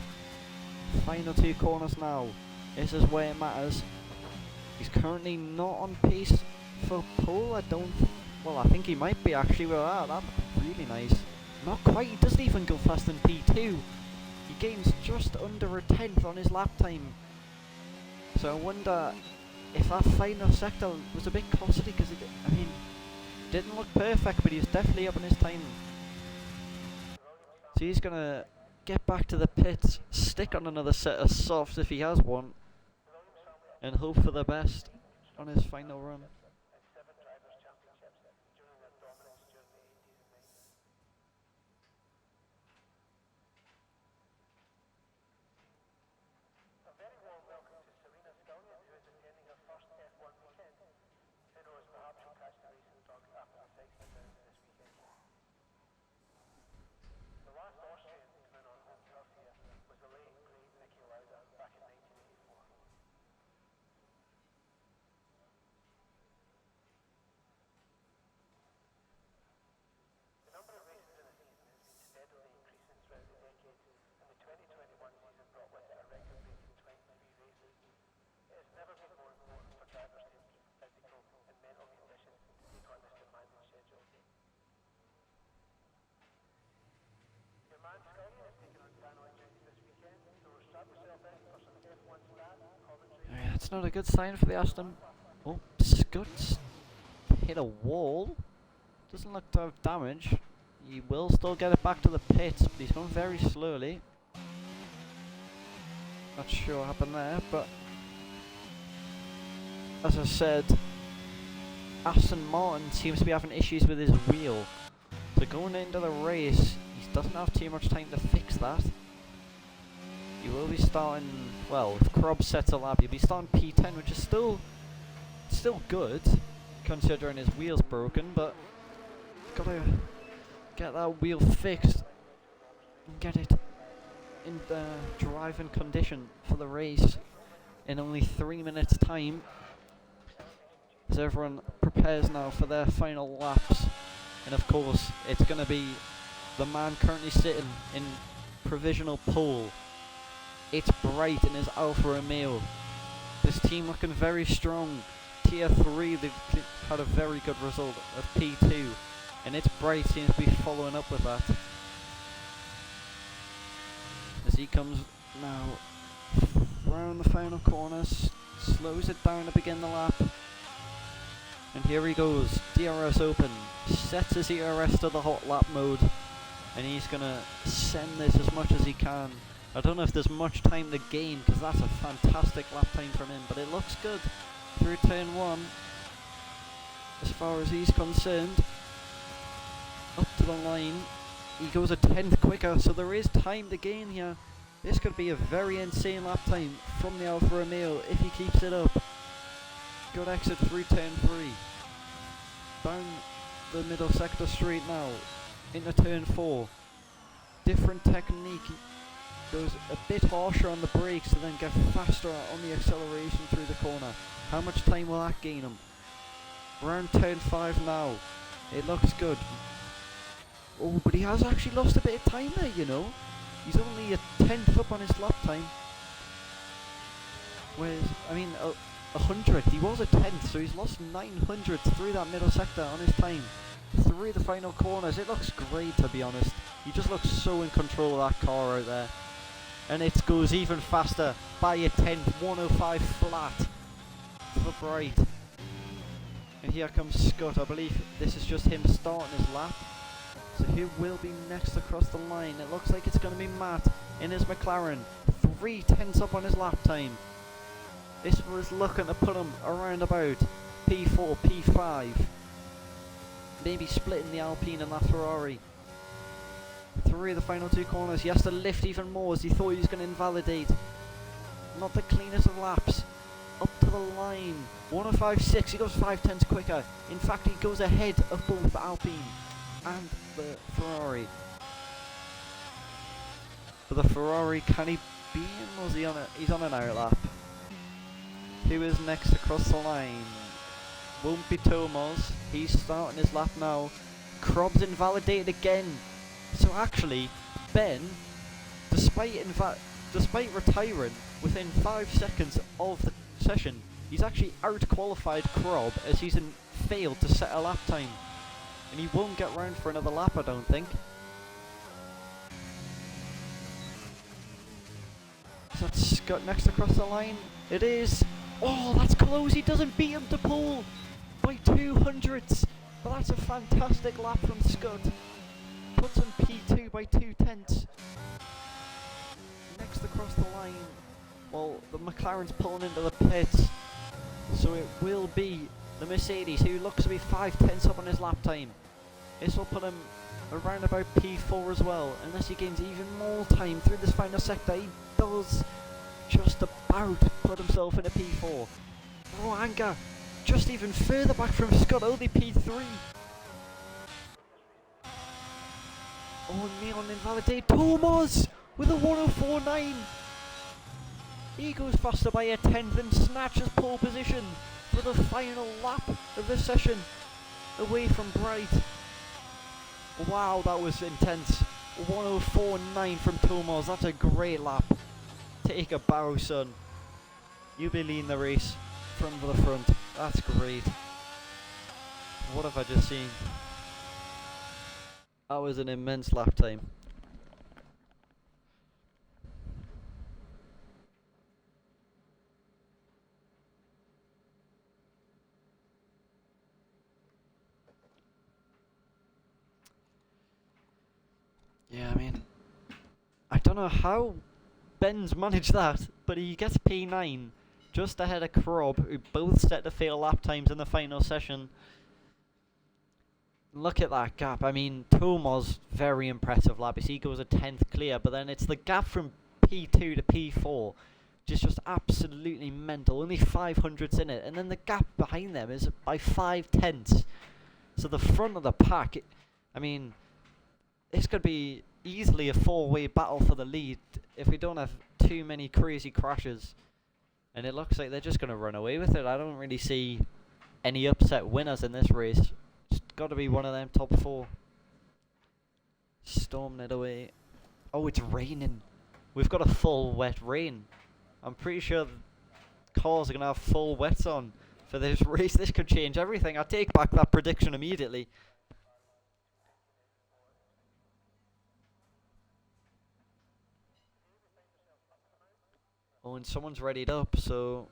Final 2 corners now. This is where it matters. He's currently not on pace for pole. I think he might be actually. Well, that'd be really nice. Not quite. He doesn't even go fast in P2. He gains just under a tenth on his lap time. So I wonder if that final sector was a bit costly because didn't look perfect, but he's definitely up on his time. So he's gonna get back to the pits, stick on another set of softs if he has one, and hope for the best on his final run. That's not a good sign for the Aston. Oh, Scott's hit a wall. Doesn't look to have damage. He will still get it back to the pits, but he's going very slowly. Not sure what happened there, but as I said, Aston Martin seems to be having issues with his wheel. So going into the race, he doesn't have too much time to fix that. He will be starting, well, if Krob sets a lap, he'll be starting P10, which is still still good, considering his wheel's broken, but gotta get that wheel fixed and get it in the driving condition for the race in only 3 minutes time, as everyone prepares now for their final laps. And of course it's going to be the man currently sitting in provisional pole. It's Bright in his Alfa Romeo. This team looking very strong. Tier 3, they've had a very good result of P2, and it's Bright seems to be following up with that. As he comes now round the final corner, slows it down to begin the lap. And here he goes, DRS open, sets his ERS to the hot lap mode, and he's going to send this as much as he can. I don't know if there's much time to gain, because that's a fantastic lap time from him, but it looks good through turn 1 as far as he's concerned. Up to the line, he goes a tenth quicker, so there is time to gain here. This could be a very insane lap time from the Alfa Romeo if he keeps it up. Good exit through turn 3. Down the middle sector straight now, into turn 4. Different technique. Goes a bit harsher on the brakes to then get faster on the acceleration through the corner. How much time will that gain him? Around turn 5 now. It looks good. Oh, but he has actually lost a bit of time there, you know. He's only a tenth up on his lap time. Whereas, I mean, 100, he was a tenth, so he's lost 900 through that middle sector on his time. Through the final corners, it looks great, to be honest. He just looks so in control of that car out there. And it goes even faster by a tenth, 105 flat for Bright. And here comes Scott. I believe this is just him starting his lap. So who will be next across the line? It looks like it's going to be Matt in his McLaren. 3 tenths up on his lap time. This was looking to put him around about P4, P5. Maybe splitting the Alpine and that Ferrari. Through the final 2 corners, he has to lift even more as he thought he was going to invalidate. Not the cleanest of laps. Up to the line. 105.6, he goes 5 tenths quicker. In fact, he goes ahead of both the Alpine and the Ferrari. But the Ferrari, can he be in, or is he on he's on an out lap? Who is next across the line? Won't be Tomas. He's starting his lap now. Krob's invalidated again. So actually, Ben, despite retiring within 5 seconds of the session, he's actually out-qualified Krob as he's failed to set a lap time. And he won't get round for another lap, I don't think. Is that Scott next across the line? It is! Oh, that's close! He doesn't beat him to pole by 200ths! But that's a fantastic lap from Scott. Puts him P2 by 2 tenths. Next across the line, well, the McLaren's pulling into the pits. So it will be the Mercedes, who looks to be 5 tenths up on his lap time. This will put him around about P4 as well, unless he gains even more time through this final sector. He does just about put himself in a P4. Oh, Anka, just even further back from Scott, only P3. Oh, Neon invalidate. Tomas with a 104.9. He goes faster by a tenth and snatches pole position for the final lap of the session away from Bright. Wow, that was intense. 104.9 from Tomas. That's a great lap. Take a bow, son. You be leading the race from the front. That's great. What have I just seen? That was an immense lap time. Yeah, I mean, I don't know how Ben's managed that, but he gets P9 just ahead of Krob, who both set to fail lap times in the final session. Look at that gap. I mean, Tomas, very impressive lap. He goes a tenth clear, but then it's the gap from P2 to P4 which is just absolutely mental. Only 500s in it, and then the gap behind them is by 5/10. So the front of the pack, I mean, it's going to be easily a four-way battle for the lead if we don't have too many crazy crashes. And it looks like they're just going to run away with it. I don't really see any upset winners in this race. It's got to be one of them top four. Storming it away. Oh, it's raining. We've got a full wet rain. I'm pretty sure cars are going to have full wets on for this race. This could change everything. I take back that prediction immediately. Oh, and someone's readied up, so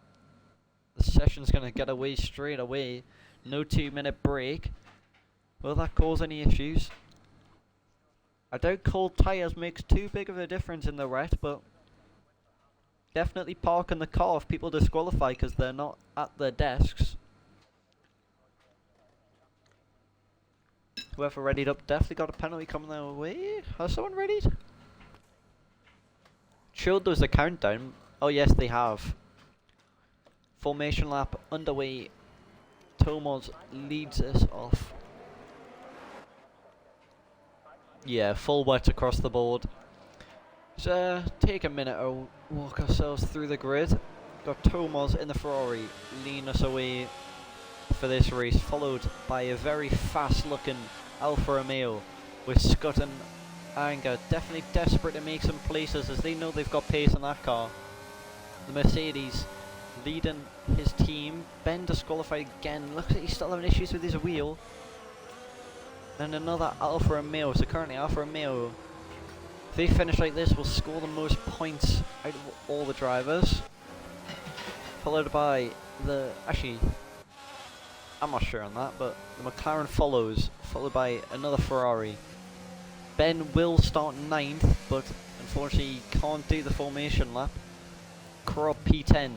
the session's going to get away straight away. No 2-minute break. Will that cause any issues? I doubt cold tyres makes too big of a difference in the wet, but definitely parking the car if people disqualify because they're not at their desks. Whoever readied up definitely got a penalty coming their way. Has someone readied? Showed there was a countdown. Oh yes, they have. Formation lap underway. Tomas leads us off. Yeah, full wet across the board. So take a minute to walk ourselves through the grid. Got Tomas in the Ferrari leading us away for this race, followed by a very fast looking Alfa Romeo with Scott and Anger definitely desperate to make some places as they know they've got pace in that car. The Mercedes leading his team. Ben disqualified again. Looks like he's still having issues with his wheel. And another Alfa Romeo. So currently Alfa Romeo, if they finish like this, will score the most points out of all the drivers. Followed by the... Actually, I'm not sure on that, but the McLaren follows. Followed by another Ferrari. Ben will start 9th, but unfortunately he can't do the formation lap. Crop P10.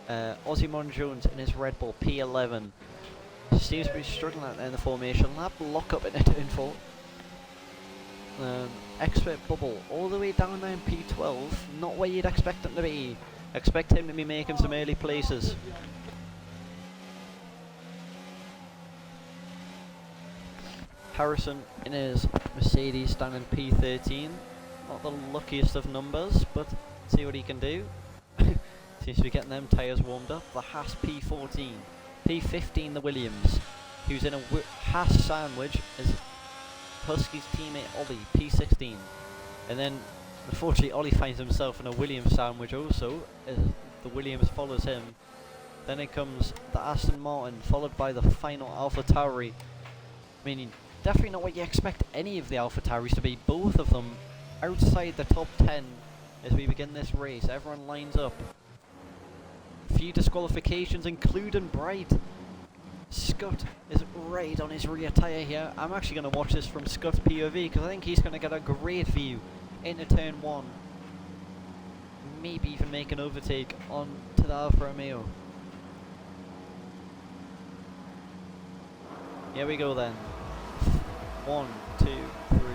Ozzy Jones in his Red Bull P11. Seems to be struggling out there in the formation lap. Lock up in a turn 4. Expert Bubble all the way down there in P12. Not where you'd expect him to be. Expect him to be making some early places. Harrison in his Mercedes down in P13. Not the luckiest of numbers, but see what he can do. Seems to be getting them tyres warmed up. The Haas P14. P15 the Williams, who's in a Haas sandwich, is Husky's teammate Ollie, P16. And then, unfortunately, Ollie finds himself in a Williams sandwich also, as the Williams follows him. Then it comes the Aston Martin, followed by the final AlphaTauri. I mean, definitely not what you expect any of the AlphaTauris to be. Both of them outside the top 10 as we begin this race. Everyone lines up. Few disqualifications, including Bright. Scott is right on his rear tyre here. I'm actually going to watch this from Scott's POV because I think he's going to get a great view into turn 1. Maybe even make an overtake on to the Alfa Romeo. Here we go then. 1, 2, 3, 4,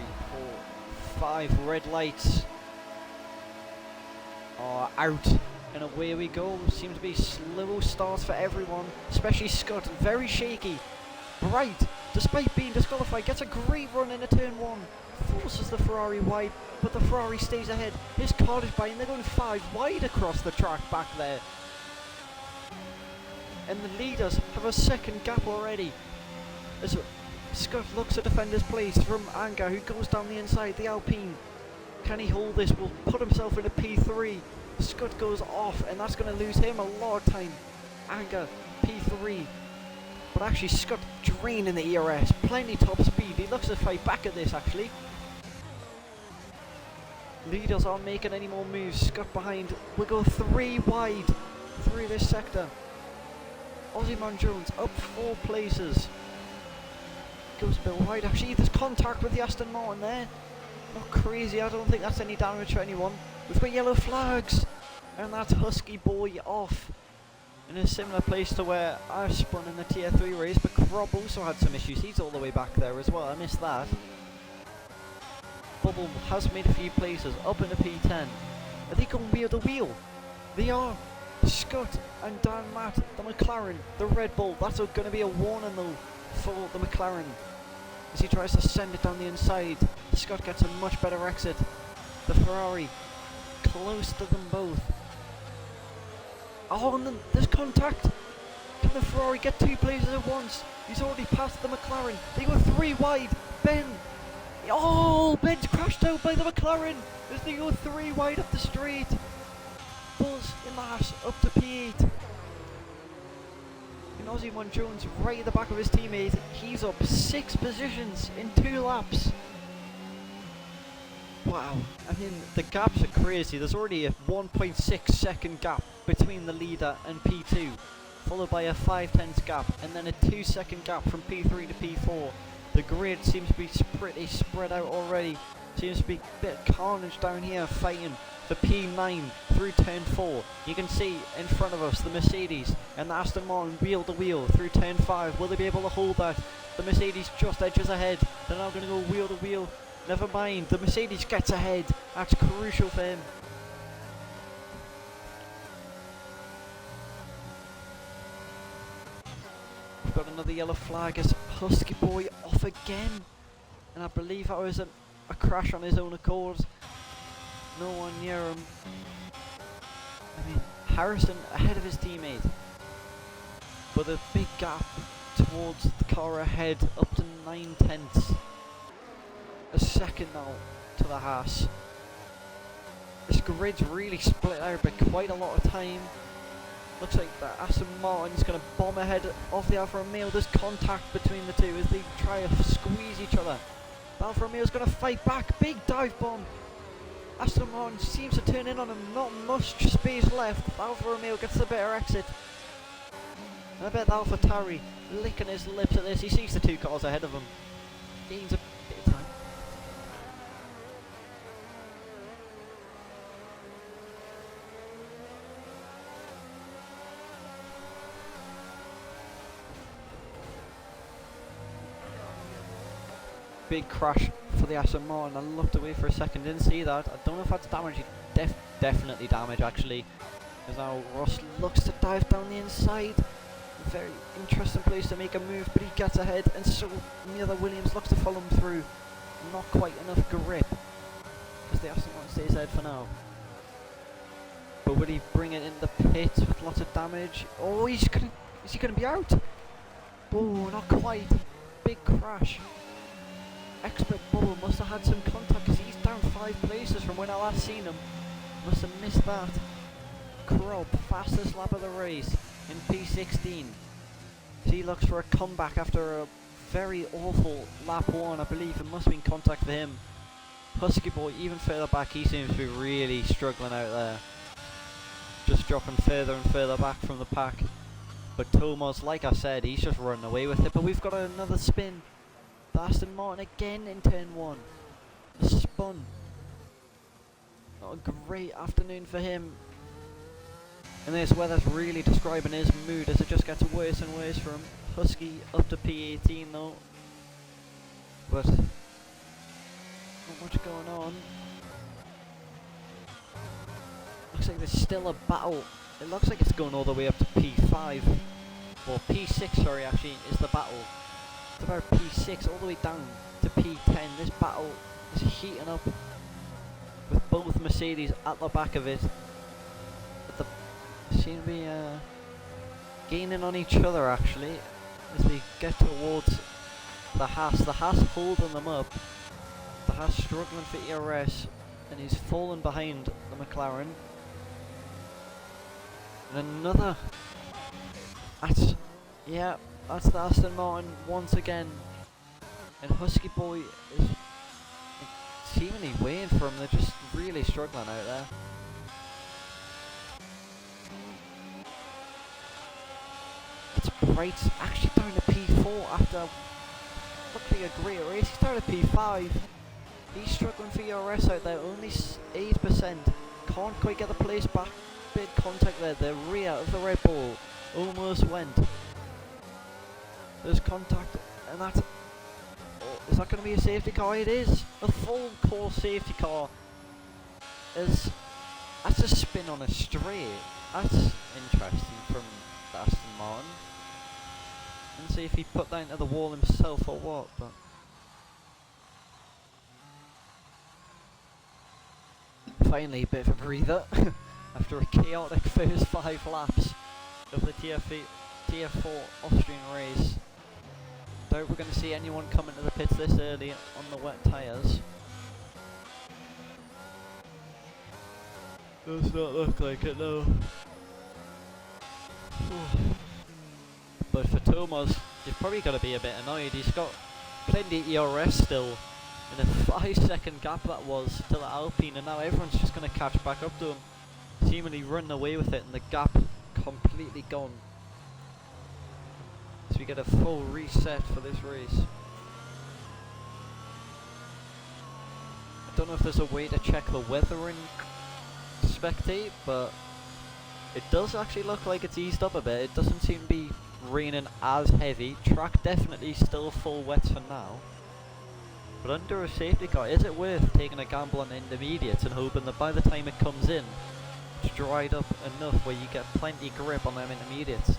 5 red lights are out. And away we go. Seems to be slow starts for everyone, especially Scott. Very shaky. Bright, despite being disqualified, gets a great run into turn 1. Forces the Ferrari wide, but the Ferrari stays ahead. His car is by, and they're going 5 wide across the track back there. And the leaders have a second gap already. As Scott looks to defend his place from Anger, who goes down the inside. The Alpine. Can he hold this? Will put himself into P3. Scott goes off, and that's going to lose him a lot of time. Anger, P3. But actually, Scott draining the ERS. Plenty top speed. He looks to fight back at this, actually. Leaders aren't making any more moves. Scott behind. We'll go 3 wide through this sector. Ozzy Jones up 4 places. Goes a bit wide. Actually, there's contact with the Aston Martin there. Not crazy. I don't think that's any damage to anyone. We've got yellow flags, and that's Husky Boy off in a similar place to where I spun in the tier 3 race, but Krob also had some issues. He's all the way back there as well. I missed that. Bubble has made a few places up into P10. Are they going wheel to wheel? They are. Scott and Dan Matt, the McLaren, the Red Bull. That's going to be a warning though for the McLaren. As he tries to send it down the inside, Scott gets a much better exit. The Ferrari, close to them both. Oh, and then there's contact. Can the Ferrari get two places at once? He's already passed the McLaren. They go 3 wide. Ben. Oh, Ben's crashed out by the McLaren as they go 3 wide up the straight. Buzz in last, up to P8. And Ozzy Mon Jones right at the back of his teammate. He's up 6 positions in 2 laps. Wow, I mean, the gaps are crazy. There's already a 1.6 second gap between the leader and P2, followed by a 5/10 gap, and then a 2 second gap from P3 to P4. The grid seems to be pretty spread out already. Seems to be a bit of carnage down here, fighting for P9 through turn 4. You can see in front of us the Mercedes and the Aston Martin wheel to wheel through turn 5. Will they be able to hold that? The Mercedes just edges ahead. They're now going to go wheel to wheel. Never mind, the Mercedes gets ahead. That's crucial for him. We've got another yellow flag as Husky Boy off again. And I believe that was a crash on his own accord. No one near him. I mean, Harrison ahead of his teammate. But a big gap towards the car ahead, up to 9/10. A second now to the Haas. This grid's really split out by quite a lot of time. Looks like the Aston Martin's going to bomb ahead of the Alfa Romeo. There's contact between the two as they try to squeeze each other. The Alfa Romeo's going to fight back. Big dive bomb. Aston Martin seems to turn in on him. Not much space left. The Alfa Romeo gets the better exit. And I bet AlphaTauri licking his lips at this. He sees the 2 cars ahead of him. Gains a bit of time. Big crash for the Aston Martin. I looked away for a second, didn't see that. I don't know if that's damage. Definitely damage actually. As now Ross looks to dive down the inside. Very interesting place to make a move, but he gets ahead, and so the other Williams looks to follow him through. Not quite enough grip as the Aston Martin stays ahead for now. But would he bring it in the pits with lots of damage? Oh, is he gonna be out? Oh, not quite. Big crash. Expert Bubble must have had some contact because he's down 5 places from when I last seen him. Must have missed that. Krob, fastest lap of the race in P16. He looks for a comeback after a very awful lap 1. I believe it must have been contact for him. Husky Boy even further back. He seems to be really struggling out there. Just dropping further and further back from the pack. But Tomas, like I said, he's just running away with it. But we've got another spin. Aston Martin again in turn 1. Spun. Not a great afternoon for him. And this weather's really describing his mood as it just gets worse and worse for him. Husky up to P18 though. But not much going on. Looks like there's still a battle. It looks like it's going all the way up to P5. Or P6 sorry actually is the battle. It's about P6 all the way down to P10. This battle is heating up with both Mercedes at the back of it. But they seem to be gaining on each other actually as they get towards the Haas. The Haas holding them up. The Haas struggling for ERS and he's falling behind the McLaren. And another. That's the Aston Martin once again. And Husky Boy is seemingly waiting for him. They're just really struggling out there. It's bright. Actually down to P4 after looking a great race. He's down to P5. He's struggling for ERS out there. Only 8%. Can't quite get the place back. Big contact there. The rear of the Red Bull almost went. There's contact, and that's. Oh, is that going to be a safety car? It is a full course safety car. As That's a spin on a straight. That's interesting from Aston Martin. And see if he put that into the wall himself or what, but... Finally, a bit of a breather after a chaotic first 5 laps of the Tier 4 Austrian race. Doubt we're going to see anyone coming to the pits this early on the wet tyres. Does not look like it, no. But for Thomas, he's probably got to be a bit annoyed. He's got plenty of ERS still. In a 5-second gap that was to the Alpine, and now everyone's just going to catch back up to him. Seemingly running away with it, and the gap completely gone. So we get a full reset for this race. I don't know if there's a way to check the weather in spectate, but it does actually look like it's eased up a bit. It doesn't seem to be raining as heavy. Track definitely still full wet for now. But under a safety car, is it worth taking a gamble on intermediates and hoping that by the time it comes in, it's dried up enough where you get plenty grip on them intermediates?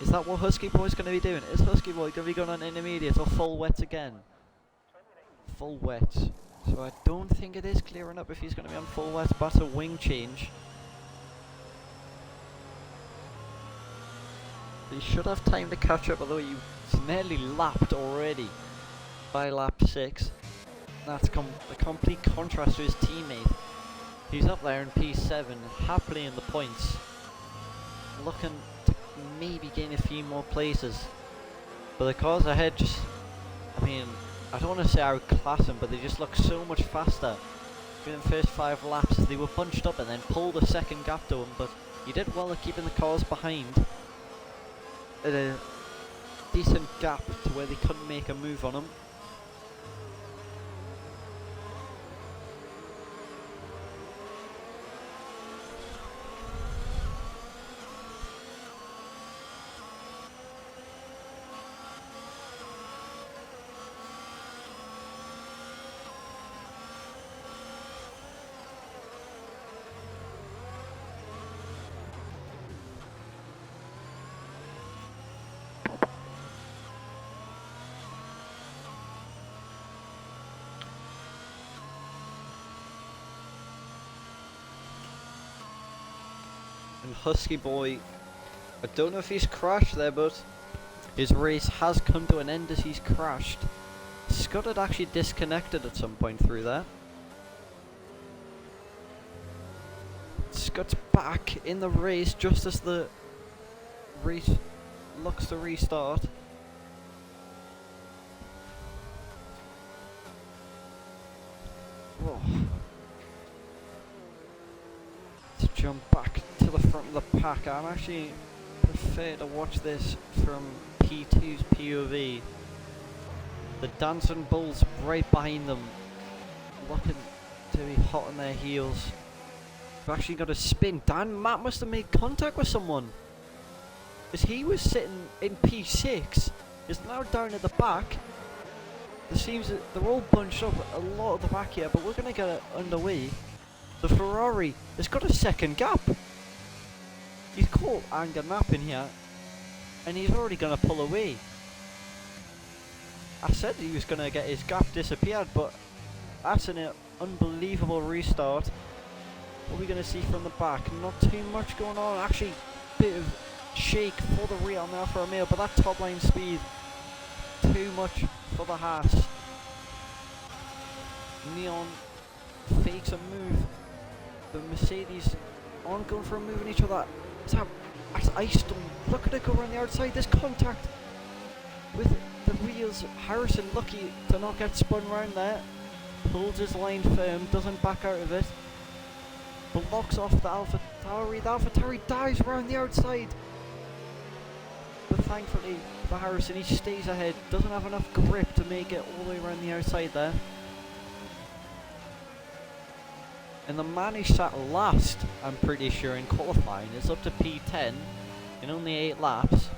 Is that what Husky Boy's going to be doing? Is Husky Boy going to be going on intermediates or full wet again? Full wet. So I don't think it is clearing up if he's going to be on full wet, but a wing change. He should have time to catch up, although he's nearly lapped already by lap 6. That's the complete contrast to his teammate. He's up there in P7, happily in the points, looking to maybe gain a few more places. But the cars ahead just, I mean, I don't want to say outclass him, but they just look so much faster. In the first 5 laps, they were bunched up and then pulled a second gap to him, but he did well at keeping the cars behind at a decent gap to where they couldn't make a move on him. And Husky Boy, I don't know if he's crashed there, but his race has come to an end as he's crashed. Scott had actually disconnected at some point through there. Scott's back in the race just as the race looks to restart. Whoa. Let's jump back to the front of the pack. I'm actually prefer to watch this from P2's POV. The Dancing Bulls right behind them, looking to be hot on their heels. We've actually got a spin. Matt must have made contact with someone, as he was sitting in P6, is now down at the back. It seems that they're all bunched up a lot at the back here, but we're going to get it underway. The Ferrari has got a second gap. He's caught anger napping here, and he's already going to pull away. I said he was going to get his gap disappeared, but that's an unbelievable restart. What are we going to see from the back? Not too much going on. Actually, bit of shake for the rear now for Romeo, but that top line speed, too much for the Haas. Neon fakes a move. The Mercedes aren't going for a move on each other. That's ice storm. Look at it go around the outside. There's contact with the wheels. Harrison lucky to not get spun round there. Holds his line firm, doesn't back out of it. Blocks off the AlphaTauri. The AlphaTauri dives around the outside. But thankfully for Harrison, he stays ahead. Doesn't have enough grip to make it all the way around the outside there. And the man who sat last, I'm pretty sure, in qualifying is up to P10 in only 8 laps.